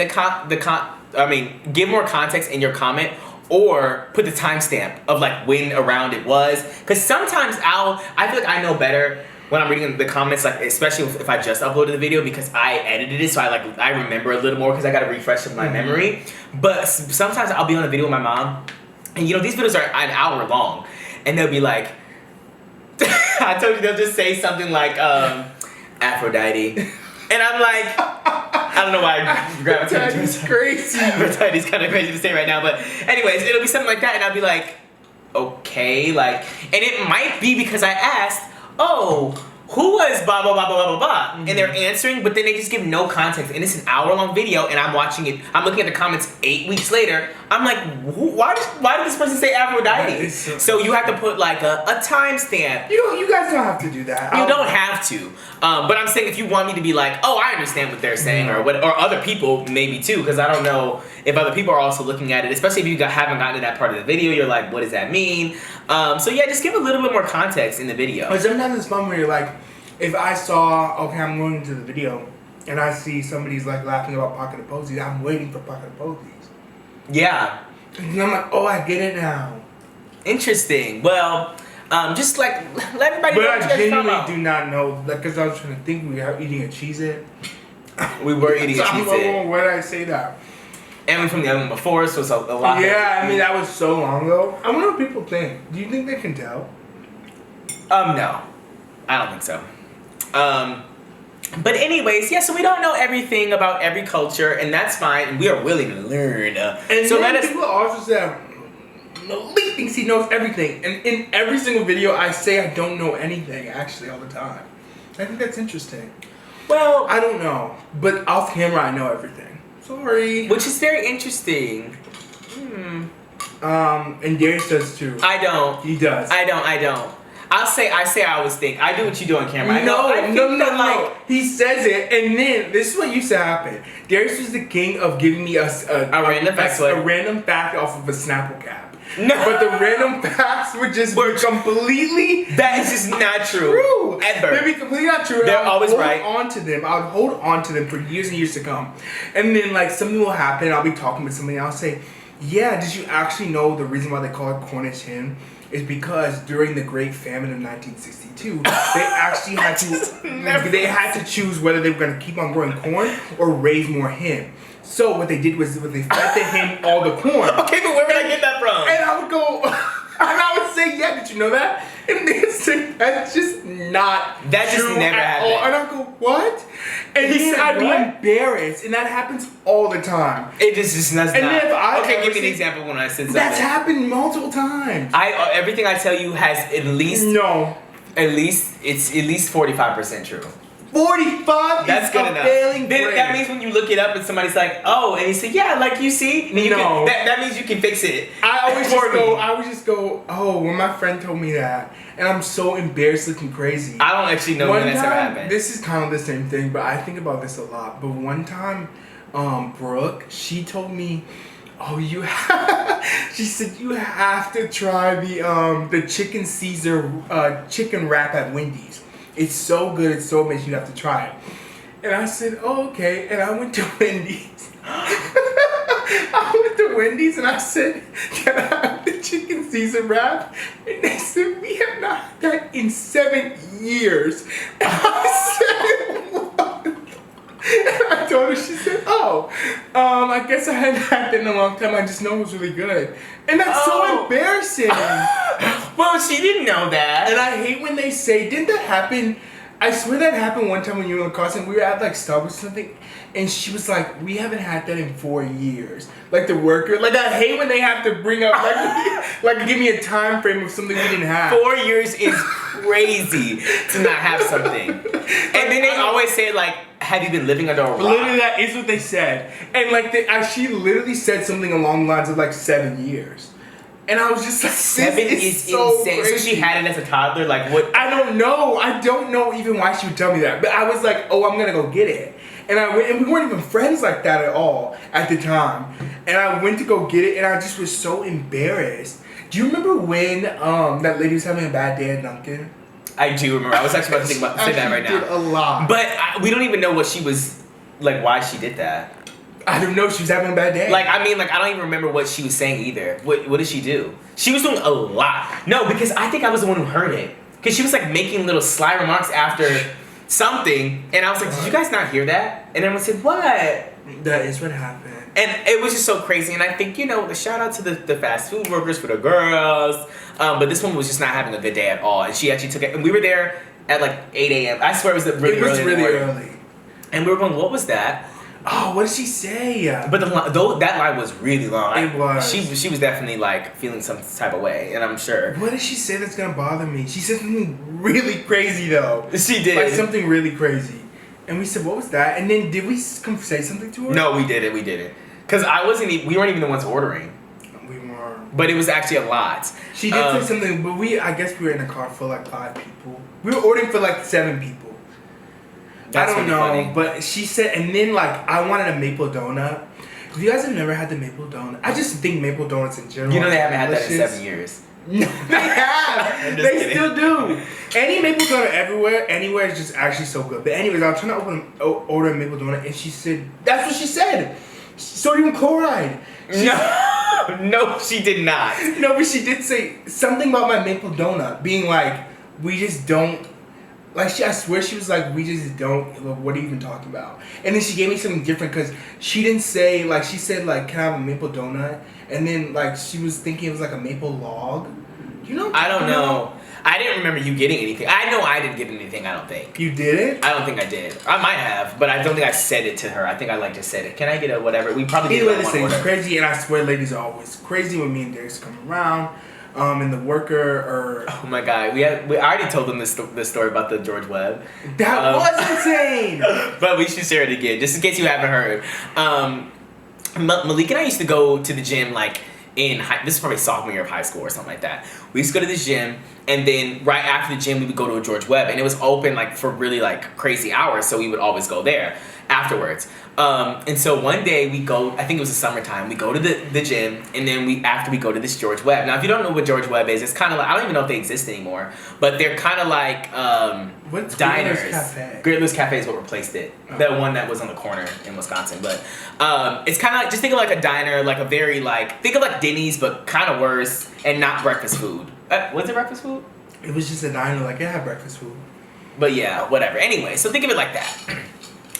give more context in your comment, or put the timestamp of like when around it was. Because sometimes I feel like I know better when I'm reading the comments, like especially if I just uploaded the video, because I edited it, so I remember a little more because I got to refresh my memory. But sometimes I'll be on a video with my mom, and these videos are an hour long, and they'll be like, I told you, they'll just say something like Aphrodite, and I'm like, I don't know why I gravitated to it. Crazy. Aphrodite's kind of crazy to say right now, but anyways, it'll be something like that, and I'll be like, okay, like, and it might be because I asked, oh, who was blah blah blah blah blah blah, and they're answering, but then they just give no context, and it's an hour-long video, and I'm watching it. I'm looking at the comments 8 weeks later. I'm like, why did this person say Aphrodite? So you have to put like a timestamp. You guys don't have to do that. You don't have to. But I'm saying if you want me to be like, oh, I understand what they're saying, or other people maybe too, because I don't know if other people are also looking at it, especially if you haven't gotten to that part of the video. You're like, what does that mean? So yeah, just give a little bit more context in the video. But sometimes it's fun where you're like, if I saw, okay, I'm going into the video, and I see somebody's like laughing about pocket of posies, I'm waiting for pocket of posies. Yeah. And I'm like, oh, I get it now. Interesting. Well, just like let everybody know. But I genuinely do not know, like, because I was trying to think we were eating a Cheez-It. We were eating a Cheez-It. Where did I say that? And we from the other one before, so it's a lot. Yeah, I mean, that was so long ago. I wonder what people think. Do you think they can tell? No. I don't think so. But anyways, yeah, so we don't know everything about every culture, and that's fine, and we are willing to learn. And so then people also say, Malik thinks he knows everything. And in every single video, I say I don't know anything, actually, all the time. I think that's interesting. Well, I don't know. But off camera, I know everything. Sorry. Which is very interesting. And Darius does too. I don't. He does. I don't. I always think. I do what you do on camera. No. He says it, and then this is what used to happen. Darius was the king of giving me a random fact. A random fact off of a Snapple cap. No. But the random facts would just be completely... That is just not true. Ever. They'd be completely not true. They're always right. I would hold on to them for years and years to come. And then, like, something will happen, and I'll be talking with somebody, and I'll say, yeah, did you actually know the reason why they call it Cornish hen is because during the Great Famine of 1962, they actually had to choose whether they were going to keep on growing corn or raise more hen. So what they did was they fed the hen all the corn. Okay, but where would I get that from? And I would go, and I would say, yeah, did you know that? And they'd say, that's just not that true just never at happened. all. And I'd go, what? And then I'd be embarrassed, and that happens all the time. It just does not. And then if I okay, give me an example when I said something. That's happened multiple times. Everything I tell you has at least 45% true. 45 That's is good a enough. failing grade. That means when you look it up and somebody's like, oh, and you say, yeah, like you see, that means you can fix it. I always just go, oh, when my friend told me that, and I'm so embarrassed looking crazy. I don't actually know when that's ever happened. This is kind of the same thing, but I think about this a lot. But one time, Brooke, she told me, oh, she said you have to try the chicken Caesar chicken wrap at Wendy's. It's so good, it's so amazing, you have to try it. And I said, oh, okay. And I went to Wendy's. And I said, can I have the chicken Caesar wrap? And they said, we have not had that in 7 years. And I said, what? And I told her, she said, oh, I guess I hadn't had that in a long time. I just know it was really good. And that's so embarrassing. Well, she didn't know that. And I hate when they say, didn't that happen? I swear that happened one time when you were in the and we were at like Starbucks or something, and she was like, we haven't had that in 4 years. Like the worker, like I hate when they have to bring up, like give me a time frame of something we didn't have. 4 years is crazy to not have something. And then they always say like, have you been living under a rock? Literally, that is what they said. And like, she literally said something along the lines of like 7 years. And I was just like, 7 is so insane. Crazy. So she had it as a toddler, like what? I don't know even why she would tell me that. But I was like, oh, I'm gonna go get it. And I went, and we weren't even friends like that at all at the time. And I went to go get it, and I just was so embarrassed. Do you remember when that lady was having a bad day at Dunkin'? I do remember. I was actually about to say that right now. Did a lot. But we don't even know what she was like why she did that. I don't know. She was having a bad day. Like, I mean, like, I don't even remember what she was saying either. What did she do? She was doing a lot. No, because I think I was the one who heard it. Because she was, like, making little sly remarks after something. And I was like, did you guys not hear that? And everyone said, what? That is what happened. And it was just so crazy. And I think, you know, shout out to the fast food workers for the girls. But this one was just not having a good day at all. And she actually took it. And we were there at, like, 8 a.m. I swear it was really early. And we were going, what was that? Oh, what did she say? But that line was really long. It was. She was definitely like feeling some type of way, and I'm sure. What did she say that's gonna bother me? She said something really crazy though. She did. Like something really crazy. And we said, what was that? And then did we say something to her? No, we didn't. Because we weren't even the ones ordering. We were. But it was actually a lot. She did say something, but I guess we were in a car for like 5 people. We were ordering for like 7 people. That's I don't know, funny. but she said, and then like I wanted a maple donut. If you guys have never had the maple donut, I just think maple donuts in general. You know they haven't had that in delicious. 7 years. No, they have. They kidding. still do. Any maple donut anywhere is just actually so good. But anyways, I was trying to order a maple donut, and she said, "That's what she said. Sodium chloride." No, she did not. No, but she did say something about my maple donut being like, we just don't. Like, I swear she was like, we just don't, what are you even talking about? And then she gave me something different because she didn't say, like, she said, like, can I have a maple donut? And then, like, she was thinking it was like a maple log. You know? I don't know. I didn't remember you getting anything. I know I didn't get anything, I don't think. You didn't? I don't think I did. I might have, but I don't think I said it to her. I think I like just said it. Can I get a whatever? We probably did Anyway, it this on thing one is order. crazy, and I swear ladies are always crazy when me and Darius come around. And the worker or Oh my god, we already told them this story about the George Webb. that was insane. But we should share it again, just in case you haven't heard. Malik and I used to go to the gym like this is probably sophomore year of high school or something like that. We used to go to the gym, and then right after the gym we would go to a George Webb, and it was open like for really like crazy hours, so we would always go there afterwards. And so one day we go, I think it was the summertime, we go to the gym, and then after we go to this George Webb. Now if you don't know what George Webb is, it's kind of like, I don't even know if they exist anymore, but they're kind of like What's diners. Gritler's Cafe? Gritler's Cafe is what replaced it. The one that was on the corner in Wisconsin. But it's kind of like, just think of like a diner, like a very like, think of like Denny's, but kind of worse, and not breakfast food. Was it breakfast food? It was just a diner, like, it had breakfast food. But yeah, whatever. Anyway, so think of it like that.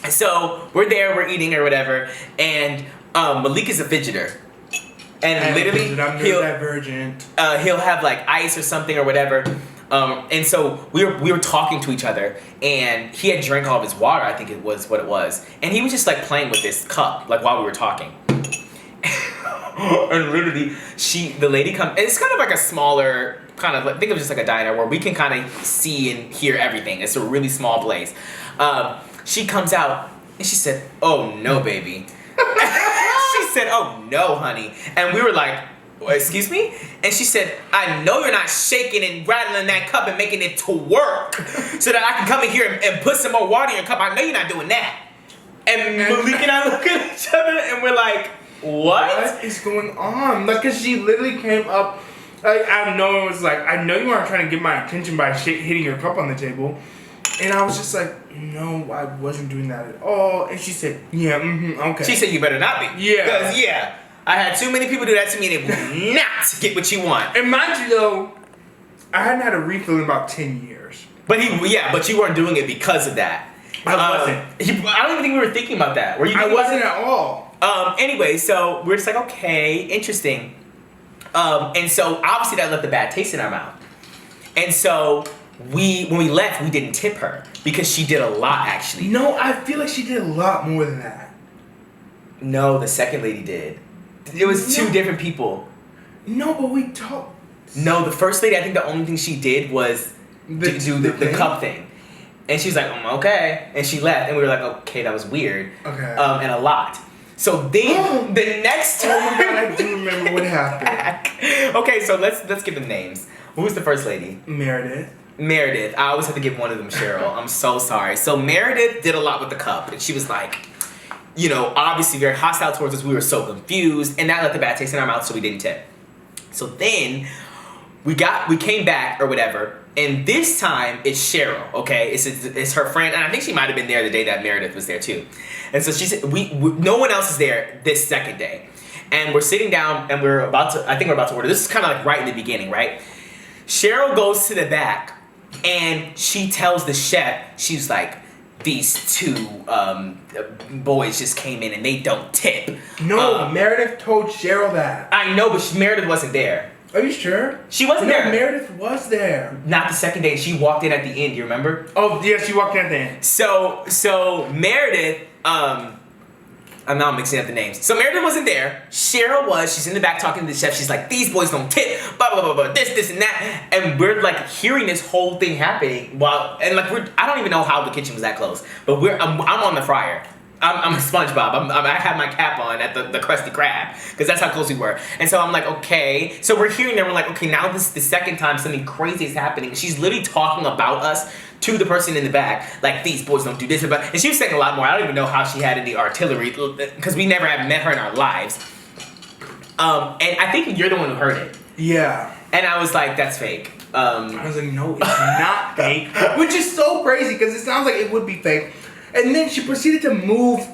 So we're there, we're eating or whatever, and Malik is a fidgeter. And literally, I'm neurodivergent. He'll have like ice or something or whatever. And so we were talking to each other, and he had drank all of his water, I think it was what it was. And he was just like playing with this cup, like while we were talking. And literally, the lady comes, and it's kind of like a smaller, kind of like, think of it just like a diner where we can kind of see and hear everything. It's a really small place. She comes out, and she said, "Oh no, baby." She said, "Oh no, honey." And we were like, "Well, excuse me?" And she said, "I know you're not shaking and rattling that cup and making it to work so that I can come in here and put some more water in your cup. I know you're not doing that." And Malik and I look at each other, and we're like, what is going on? Like, cause she literally came up, like, I know it was like, I know you aren't trying to get my attention by hitting your cup on the table. And I was just like, no, I wasn't doing that at all. And she said, yeah, okay. She said, "You better not be." Yeah. Because, yeah, I had too many people do that to me, and they will not get what you want. And mind you, though, I hadn't had a refill in about 10 years. But you weren't doing it because of that. I wasn't. I don't even think we were thinking about that. Were you? I wasn't at all. Anyway, so we're just like, okay, interesting. And so obviously that left a bad taste in our mouth. And so when we left, we didn't tip her because she did a lot, actually. No, I feel like she did a lot more than that. No, the second lady did. It was two different people. No, but we talked. No, the first lady, I think the only thing she did was do the cup thing. And she was like, okay. And she left, and we were like, okay, that was weird. Okay. And a lot. So then the next time. Oh my god, I do remember what happened. Okay, so let's give them names. Who was the first lady? Meredith. I always have to give one of them Cheryl. I'm so sorry. So Meredith did a lot with the cup, and she was like, obviously very hostile towards us. We were so confused, and that left a bad taste in our mouth, so we didn't tip. So then we came back or whatever, and this time it's Cheryl. Okay, it's her friend, and I think she might have been there the day that Meredith was there too. And so she said, we no one else is there this second day, and we're sitting down and I think we're about to order. This is kind of like right in the beginning, right? Cheryl goes to the back and she tells the chef, she's like, these two boys just came in and they don't tip. No, Meredith told Cheryl that. I know, but Meredith wasn't there. Are you sure? She wasn't there. Meredith was there. Not the second day. She walked in at the end. Do you remember? Oh, yeah, she walked in at the end. So Meredith, I'm now mixing up the names. So Meredith wasn't there. Cheryl was. She's in the back talking to the chef. She's like, these boys don't tip. Blah blah blah blah. This and that. And we're like hearing this whole thing happening I don't even know how the kitchen was that close. But I'm on the fryer. I'm SpongeBob. I have my cap on at the Krusty Krab because that's how close we were. And so I'm like, okay. So we're hearing them. We're like, okay, now this is the second time something crazy is happening. She's literally talking about us to the person in the back, like, these boys don't do this. And she was saying a lot more. I don't even know how she had any artillery because we never have met her in our lives. And I think you're the one who heard it. Yeah. And I was like, that's fake. I was like, no, it's not fake. Which is so crazy because it sounds like it would be fake. And then she proceeded to move.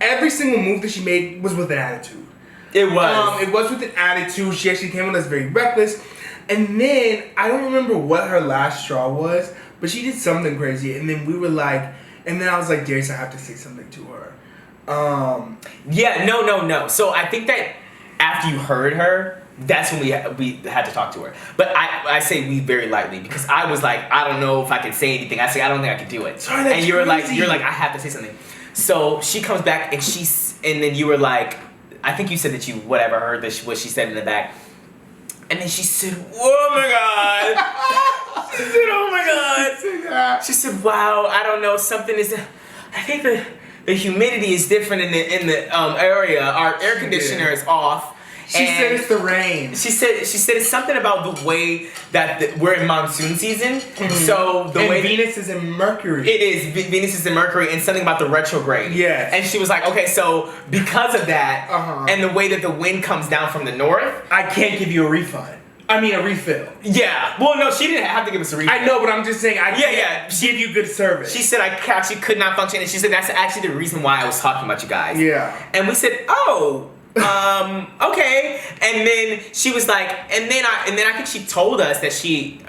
Every single move that she made was with an attitude. It was. It was with an attitude. She actually came on as very reckless. And then, I don't remember what her last straw was, but she did something crazy. And then we were like, and then I was like, Darius, I have to say something to her. Yeah, no. So I think that after you heard her, that's when we had to talk to her. But I say we very lightly because I was like, I don't know if I can say anything. I say, I don't think I can do it. Sorry, that's and you're crazy. like, I have to say something. So she comes back and then you were like, I think you said that you heard what she said in the back. And then she said, oh my God. She said, oh my God. She said, wow, I don't know, something is, I think the humidity is different in the area. Our air conditioner is off. She said it's the rain. She said it's something about the way that we're in monsoon season. Mm-hmm. So the way Venus is in Mercury. It is. Venus is in Mercury, and something about the retrograde. Yes. And she was like, okay, so because of that, and the way that the wind comes down from the north, I can't give you a refund. I mean a refill. Yeah. Well, no, she didn't have to give us a refill. I know, but I'm just saying I can't give you good service. She said I actually could not function, and she said that's actually the reason why I was talking about you guys. Yeah. And we said, oh. Okay. And then she was like, and then I think she told us that she,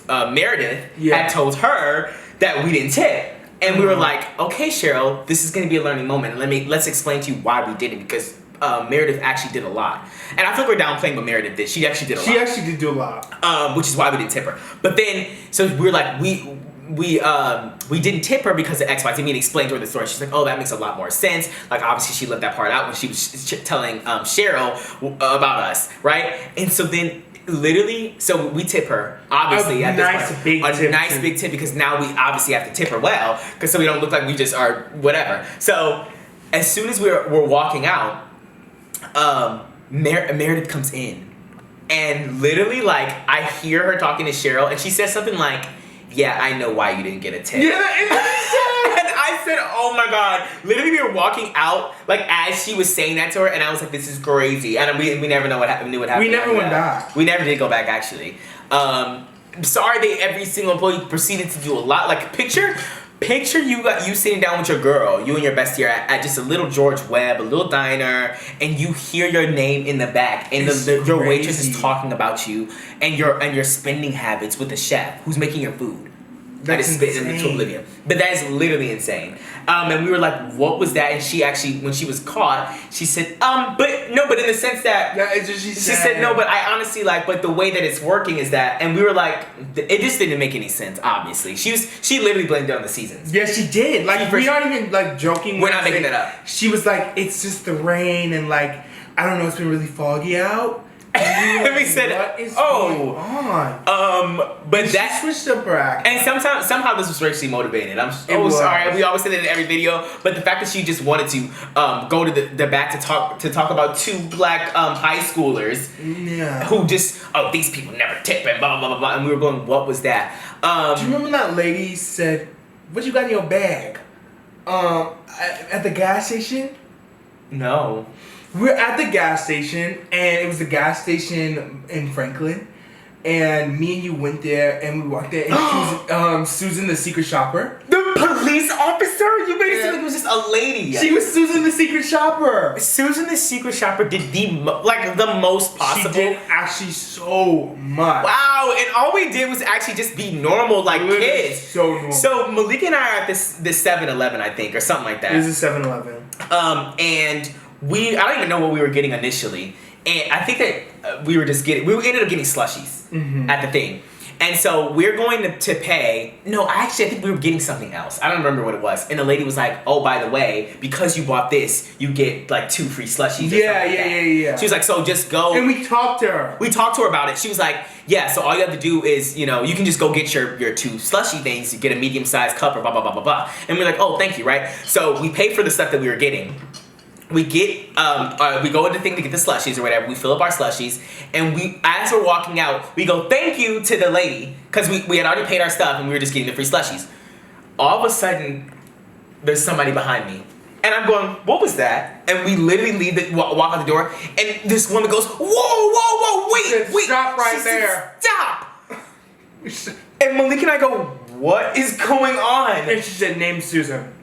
Meredith had told her that we didn't tip. And we were like, okay, Cheryl, this is going to be a learning moment. Let's explain to you why we did it because Meredith actually did a lot. And I feel like we're downplaying what Meredith did. She actually did a lot. She actually did do a lot. Which is why we didn't tip her. But then, so we were like, we didn't tip her because of X, Y, Z. I mean, explained to her the story. She's like, oh, that makes a lot more sense. Like, obviously, she left that part out when she was telling Cheryl about us, right? And so then, literally, so we tip her, obviously, at this point. A nice big tip because now we obviously have to tip her well, because so we don't look like we just are whatever. So, as soon as we're walking out, Meredith comes in. And literally, like, I hear her talking to Cheryl, and she says something like, yeah, I know why you didn't get a tip. Yeah, and I said, oh my God. Literally, we were walking out, like, as she was saying that to her, and I was like, this is crazy. And we never knew what happened. We never went back. We never did go back, actually. Sorry, every single employee proceeded to do a lot. Like, picture you sitting down with your girl, you and your bestie are at just a little George Webb, a little diner, and you hear your name in the back, and your waitress is talking about you and your spending habits with the chef who's making your food. That's insane. But that is literally insane. And we were like, what was that? And she actually, when she was caught, she said, but in the sense that she said, no, but I honestly but the way that it's working is that, and we were like, it just didn't make any sense, obviously. She literally blamed it on the seasons. Yeah, she did. Like, we aren't even, like, joking. We're not making it up. She was like, it's just the rain, and, like, I don't know, it's been really foggy out. And we said, what is going on? But she switched up her act. And somehow this was racially motivated. I'm so sorry. We always say that in every video, but the fact that she just wanted to go to the back to talk about two black high schoolers who just these people never tip and blah blah blah blah, and we were going, what was that? Do you remember that lady said, "What you got in your bag?" At the gas station? No. We're at the gas station, and it was the gas station in Franklin, and me and you went there, and we walked there, and she was Susan, the secret shopper. The police officer? You made it seem like it was just a lady. She was Susan, the secret shopper. Susan, the secret shopper, did the most possible. She did actually so much. Wow, and all we did was actually just be normal like Literally kids. So normal. So Malik and I are at this 7-Eleven, I think, or something like that. It was a 7-Eleven. And I don't even know what we were getting initially. And I think that we ended up getting slushies at the thing. And so we're going to pay. No, actually, I think we were getting something else. I don't remember what it was. And the lady was like, oh, by the way, because you bought this, you get like 2 free slushies. Yeah. She was like, so just go. And we talked to her. We talked to her about it. She was like, yeah, so all you have to do is, you can just go get your 2 slushy things. You get a medium-sized cup or blah, blah, blah, blah, blah. And we're like, oh, thank you, right? So we paid for the stuff that we were getting. We get, we go in the thing to get the slushies or whatever. We fill up our slushies, and as we're walking out, we go thank you to the lady because we had already paid our stuff and we were just getting the free slushies. All of a sudden, there's somebody behind me, and I'm going, what was that? And we literally walk out the door, and this woman goes, whoa, wait, stop right there. Stop. And Malik and I go, what is going on? And she said, name Susan.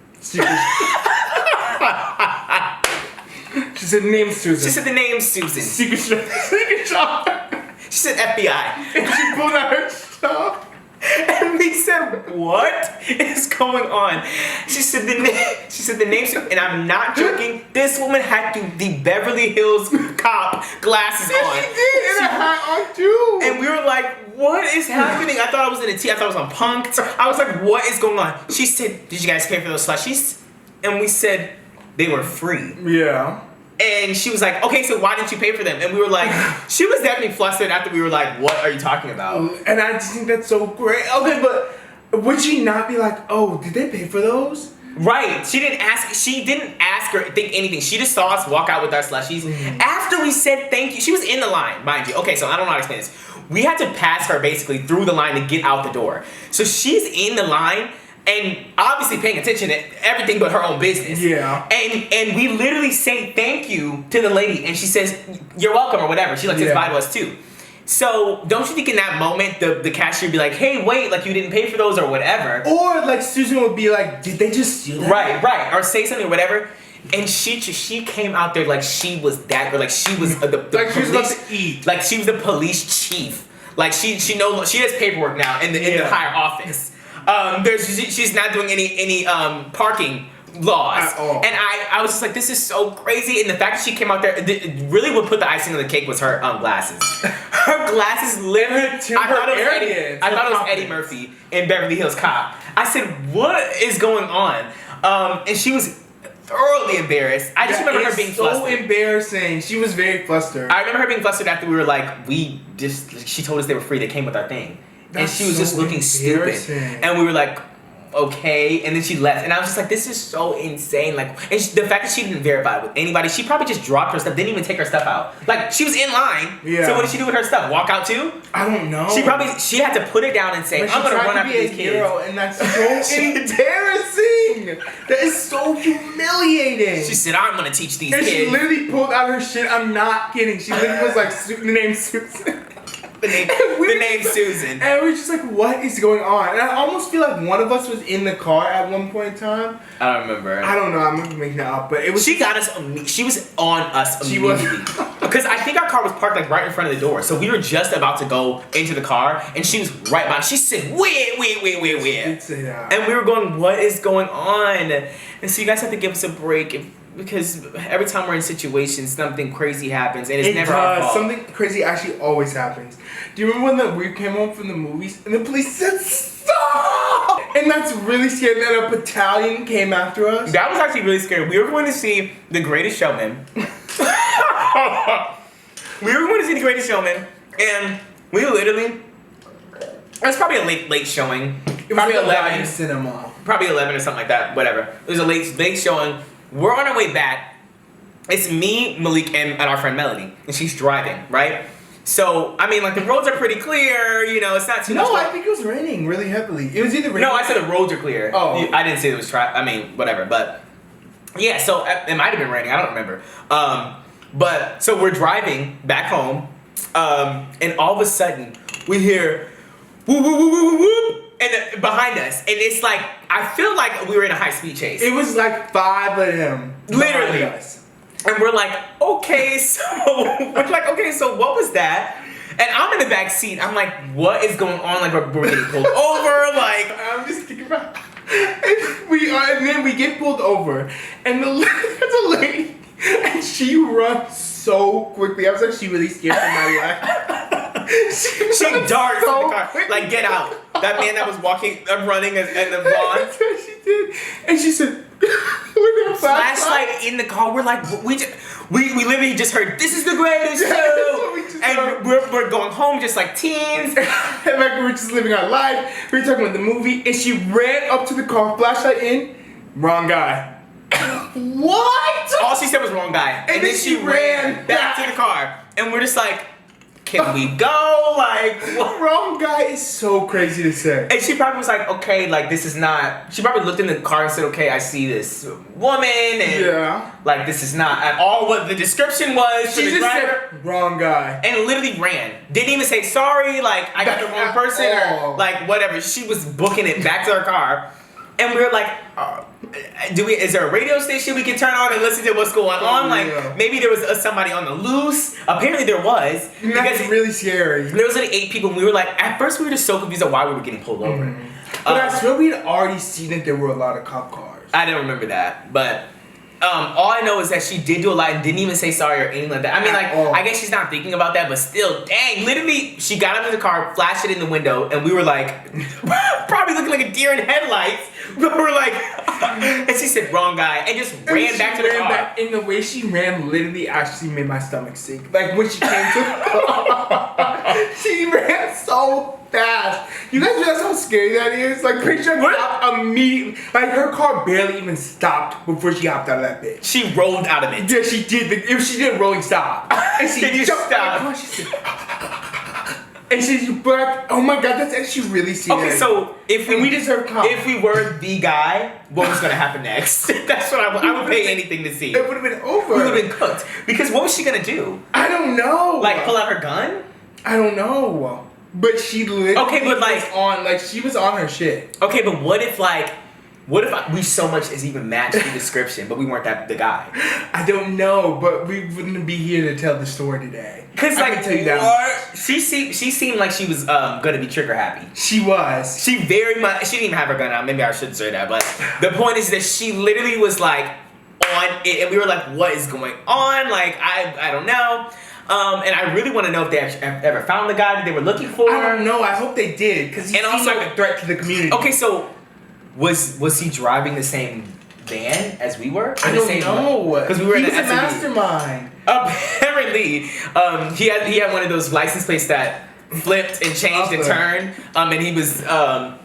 She said, name Susan. She said the name Susan. Secret shopper. She said FBI. And she pulled out her stuff. And we said, what is going on? She said the name, and I'm not joking, this woman had the Beverly Hills Cop glasses on. She did, and a hat on too. And we were like, what is happening? I thought I was in a tea, I thought I was on Punk'd. I was like, what is going on? She said, did you guys pay for those slushies? And we said, they were free. Yeah. And she was like, okay, so why didn't you pay for them? And we were like, she was definitely flustered after we were like, what are you talking about? And I just think that's so great. Okay, but would she not be like, oh, did they pay for those? Right. She didn't ask or think anything. She just saw us walk out with our slushies. Mm-hmm. After we said thank you, she was in the line, mind you. Okay, so I don't know how to explain this. We had to pass her basically through the line to get out the door. So she's in the line and obviously paying attention to everything but her own business. Yeah. And we literally say thank you to the lady, and she says, you're welcome, or whatever. She says bye to us too. So don't you think in that moment the cashier would be like, hey, wait, like you didn't pay for those or whatever? Or like Susan would be like, did they just steal that? Right. Or say something or whatever. And she came out there like she was that, or like she was the like police, she was about to eat. Like she was the police chief. Like she has paperwork now in the higher office. She's not doing any parking laws. At all. And I was just like, this is so crazy. And the fact that she came out there, really what put the icing on the cake was her glasses. Her glasses literally, I thought it was Eddie Murphy in Beverly Hills Cop. I said, what is going on? And she was thoroughly embarrassed. I just remember her being flustered. So embarrassing. She was very flustered. I remember her being flustered after we were like, she told us they were free. They came with our thing. And she was just looking stupid. And we were like, okay. And then she left. And I was just like, this is so insane. Like, and the fact that she didn't verify with anybody, she probably just dropped her stuff, didn't even take her stuff out. Like, she was in line. Yeah. So what did she do with her stuff? Walk out too? I don't know. She had to put it down and say, I'm going to run after these kids. And that's so embarrassing. That is so humiliating. She said, I'm going to teach these kids. And she literally pulled out her shit. I'm not kidding. She literally was like, the name Susan. The name Susan. And we were just like, what is going on? And I almost feel like one of us was in the car at one point in time. I don't remember. I don't know. I'm making that up. But it was. She got us. She was on us immediately. Because I think our car was parked like right in front of the door. So we were just about to go into the car, and she was right behind. She said, wait. She did say that. And we were going, what is going on? And so you guys have to give us a break because every time we're in situations, something crazy happens, and it's never our fault. Something crazy actually always happens. Do you remember when we came home from the movies and the police said stop? And that's really scary that a battalion came after us. That was actually really scary. We were going to see The Greatest Showman. And we literally. It was probably a late showing. It was probably 11 cinema. Probably 11 or something like that. Whatever. It was a late showing. We're on our way back. It's me, Malik, and our friend Melody, and she's driving, right? So I mean, like the roads are pretty clear. It's not too much. No, I think it was raining really heavily. It was either raining. No, I said the roads are clear. Oh, I didn't say it was whatever. But yeah, so it might have been raining. I don't remember. But so we're driving back home, and all of a sudden we hear whoop, whoop, whoop, whoop, whoop, and behind us. And it's like, I feel like we were in a high-speed chase. It was like 5 of them. Literally. And we're like, okay, so what was that? And I'm in the back seat. I'm like, what is going on? Like, we're getting pulled over. Like, I'm just thinking about. And then we get pulled over, and there's a lady, and she runs so quickly. I was actually really scared for my life. She darts in the car. Quickly. Like, get out. That man that was running in the lawn. That's what she did. And she said, with a flashlight in the car. We're like, we literally just heard, this is the greatest show. And we're going home just like teens. And like we were just living our life. We were talking about the movie. And she ran up to the car, flashlight in, wrong guy. What? All she said was wrong guy. And then she ran back to the car. And we're just like, can we go? Like, what? Wrong guy is so crazy to say. And she probably was like, okay, like this is not. She probably looked in the car and said, okay, I see this woman, and like this is not at all what the description was. She just said wrong guy and literally ran. Didn't even say sorry, like I got the wrong person or like whatever. She was booking it back to her car, and we were like, is there a radio station we can turn on and listen to what's going on? Like maybe there was somebody on the loose. Apparently there was. That's really scary. There was like 8 people and we were like, at first we were just so confused on why we were getting pulled over. But I swear we had already seen that there were a lot of cop cars. I don't remember that, but all I know is that she did do a lot and didn't even say sorry or anything like that. I mean, like, I guess she's not thinking about that, but still, dang, literally, she got out of the car, flashed it in the window, and we were like, probably looking like a deer in headlights, but we're like, and she said, wrong guy, and just ran back to the car. And the way she ran literally actually made my stomach sink. Like, when she came to the car, she ran so fast. You guys realize how scary that is? Like, pretty sure stopped immediately. Like, her car barely even stopped before she hopped out of that bitch. She rolled out of it. Yeah, she did. If she did a rolling stop. And she jumped out of the car. She said, and she's like, oh my god, that's actually really scary. Okay, so if we deserve comments. If we were the guy, what was gonna happen next? That's what I would pay anything to see. It would have been over. We would have been cooked. Because what was she gonna do? I don't know. Like pull out her gun? I don't know. But she literally she was on her shit. Okay, but what if we so much as even matched the description, but we weren't the guy? I don't know, but we wouldn't be here to tell the story today. Cause I can tell you that. She seemed like she was gonna be trigger happy. She was. She very much. She didn't even have her gun out. Maybe I shouldn't say that, but the point is that she literally was like on it, and we were like, "What is going on?" Like I don't know. And I really want to know if they actually ever found the guy that they were looking for. I don't know. I hope they did, because he seemed like a threat to the community. Okay, so was he driving the same van as we were? I don't know. Because we were in the SUV. Mastermind. Apparently, he had one of those license plates that flipped and changed and turned. And he was I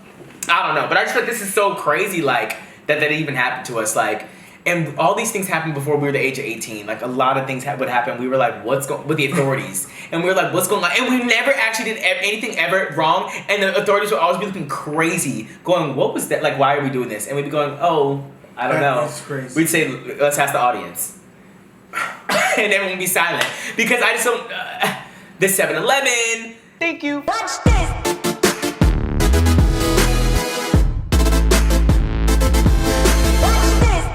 don't know. But I just thought this is so crazy, like that even happened to us, like. And all these things happened before we were the age of 18. Like, a lot of things would happen. We were like, what's going with the authorities? And we were like, what's going on? And we never actually did anything ever wrong. And the authorities would always be looking crazy, going, what was that? Like, why are we doing this? And we'd be going, oh, I don't know. That's crazy. We'd say, let's ask the audience. And everyone would be silent. Because I just don't... the 7-Eleven. Thank you. Watch this.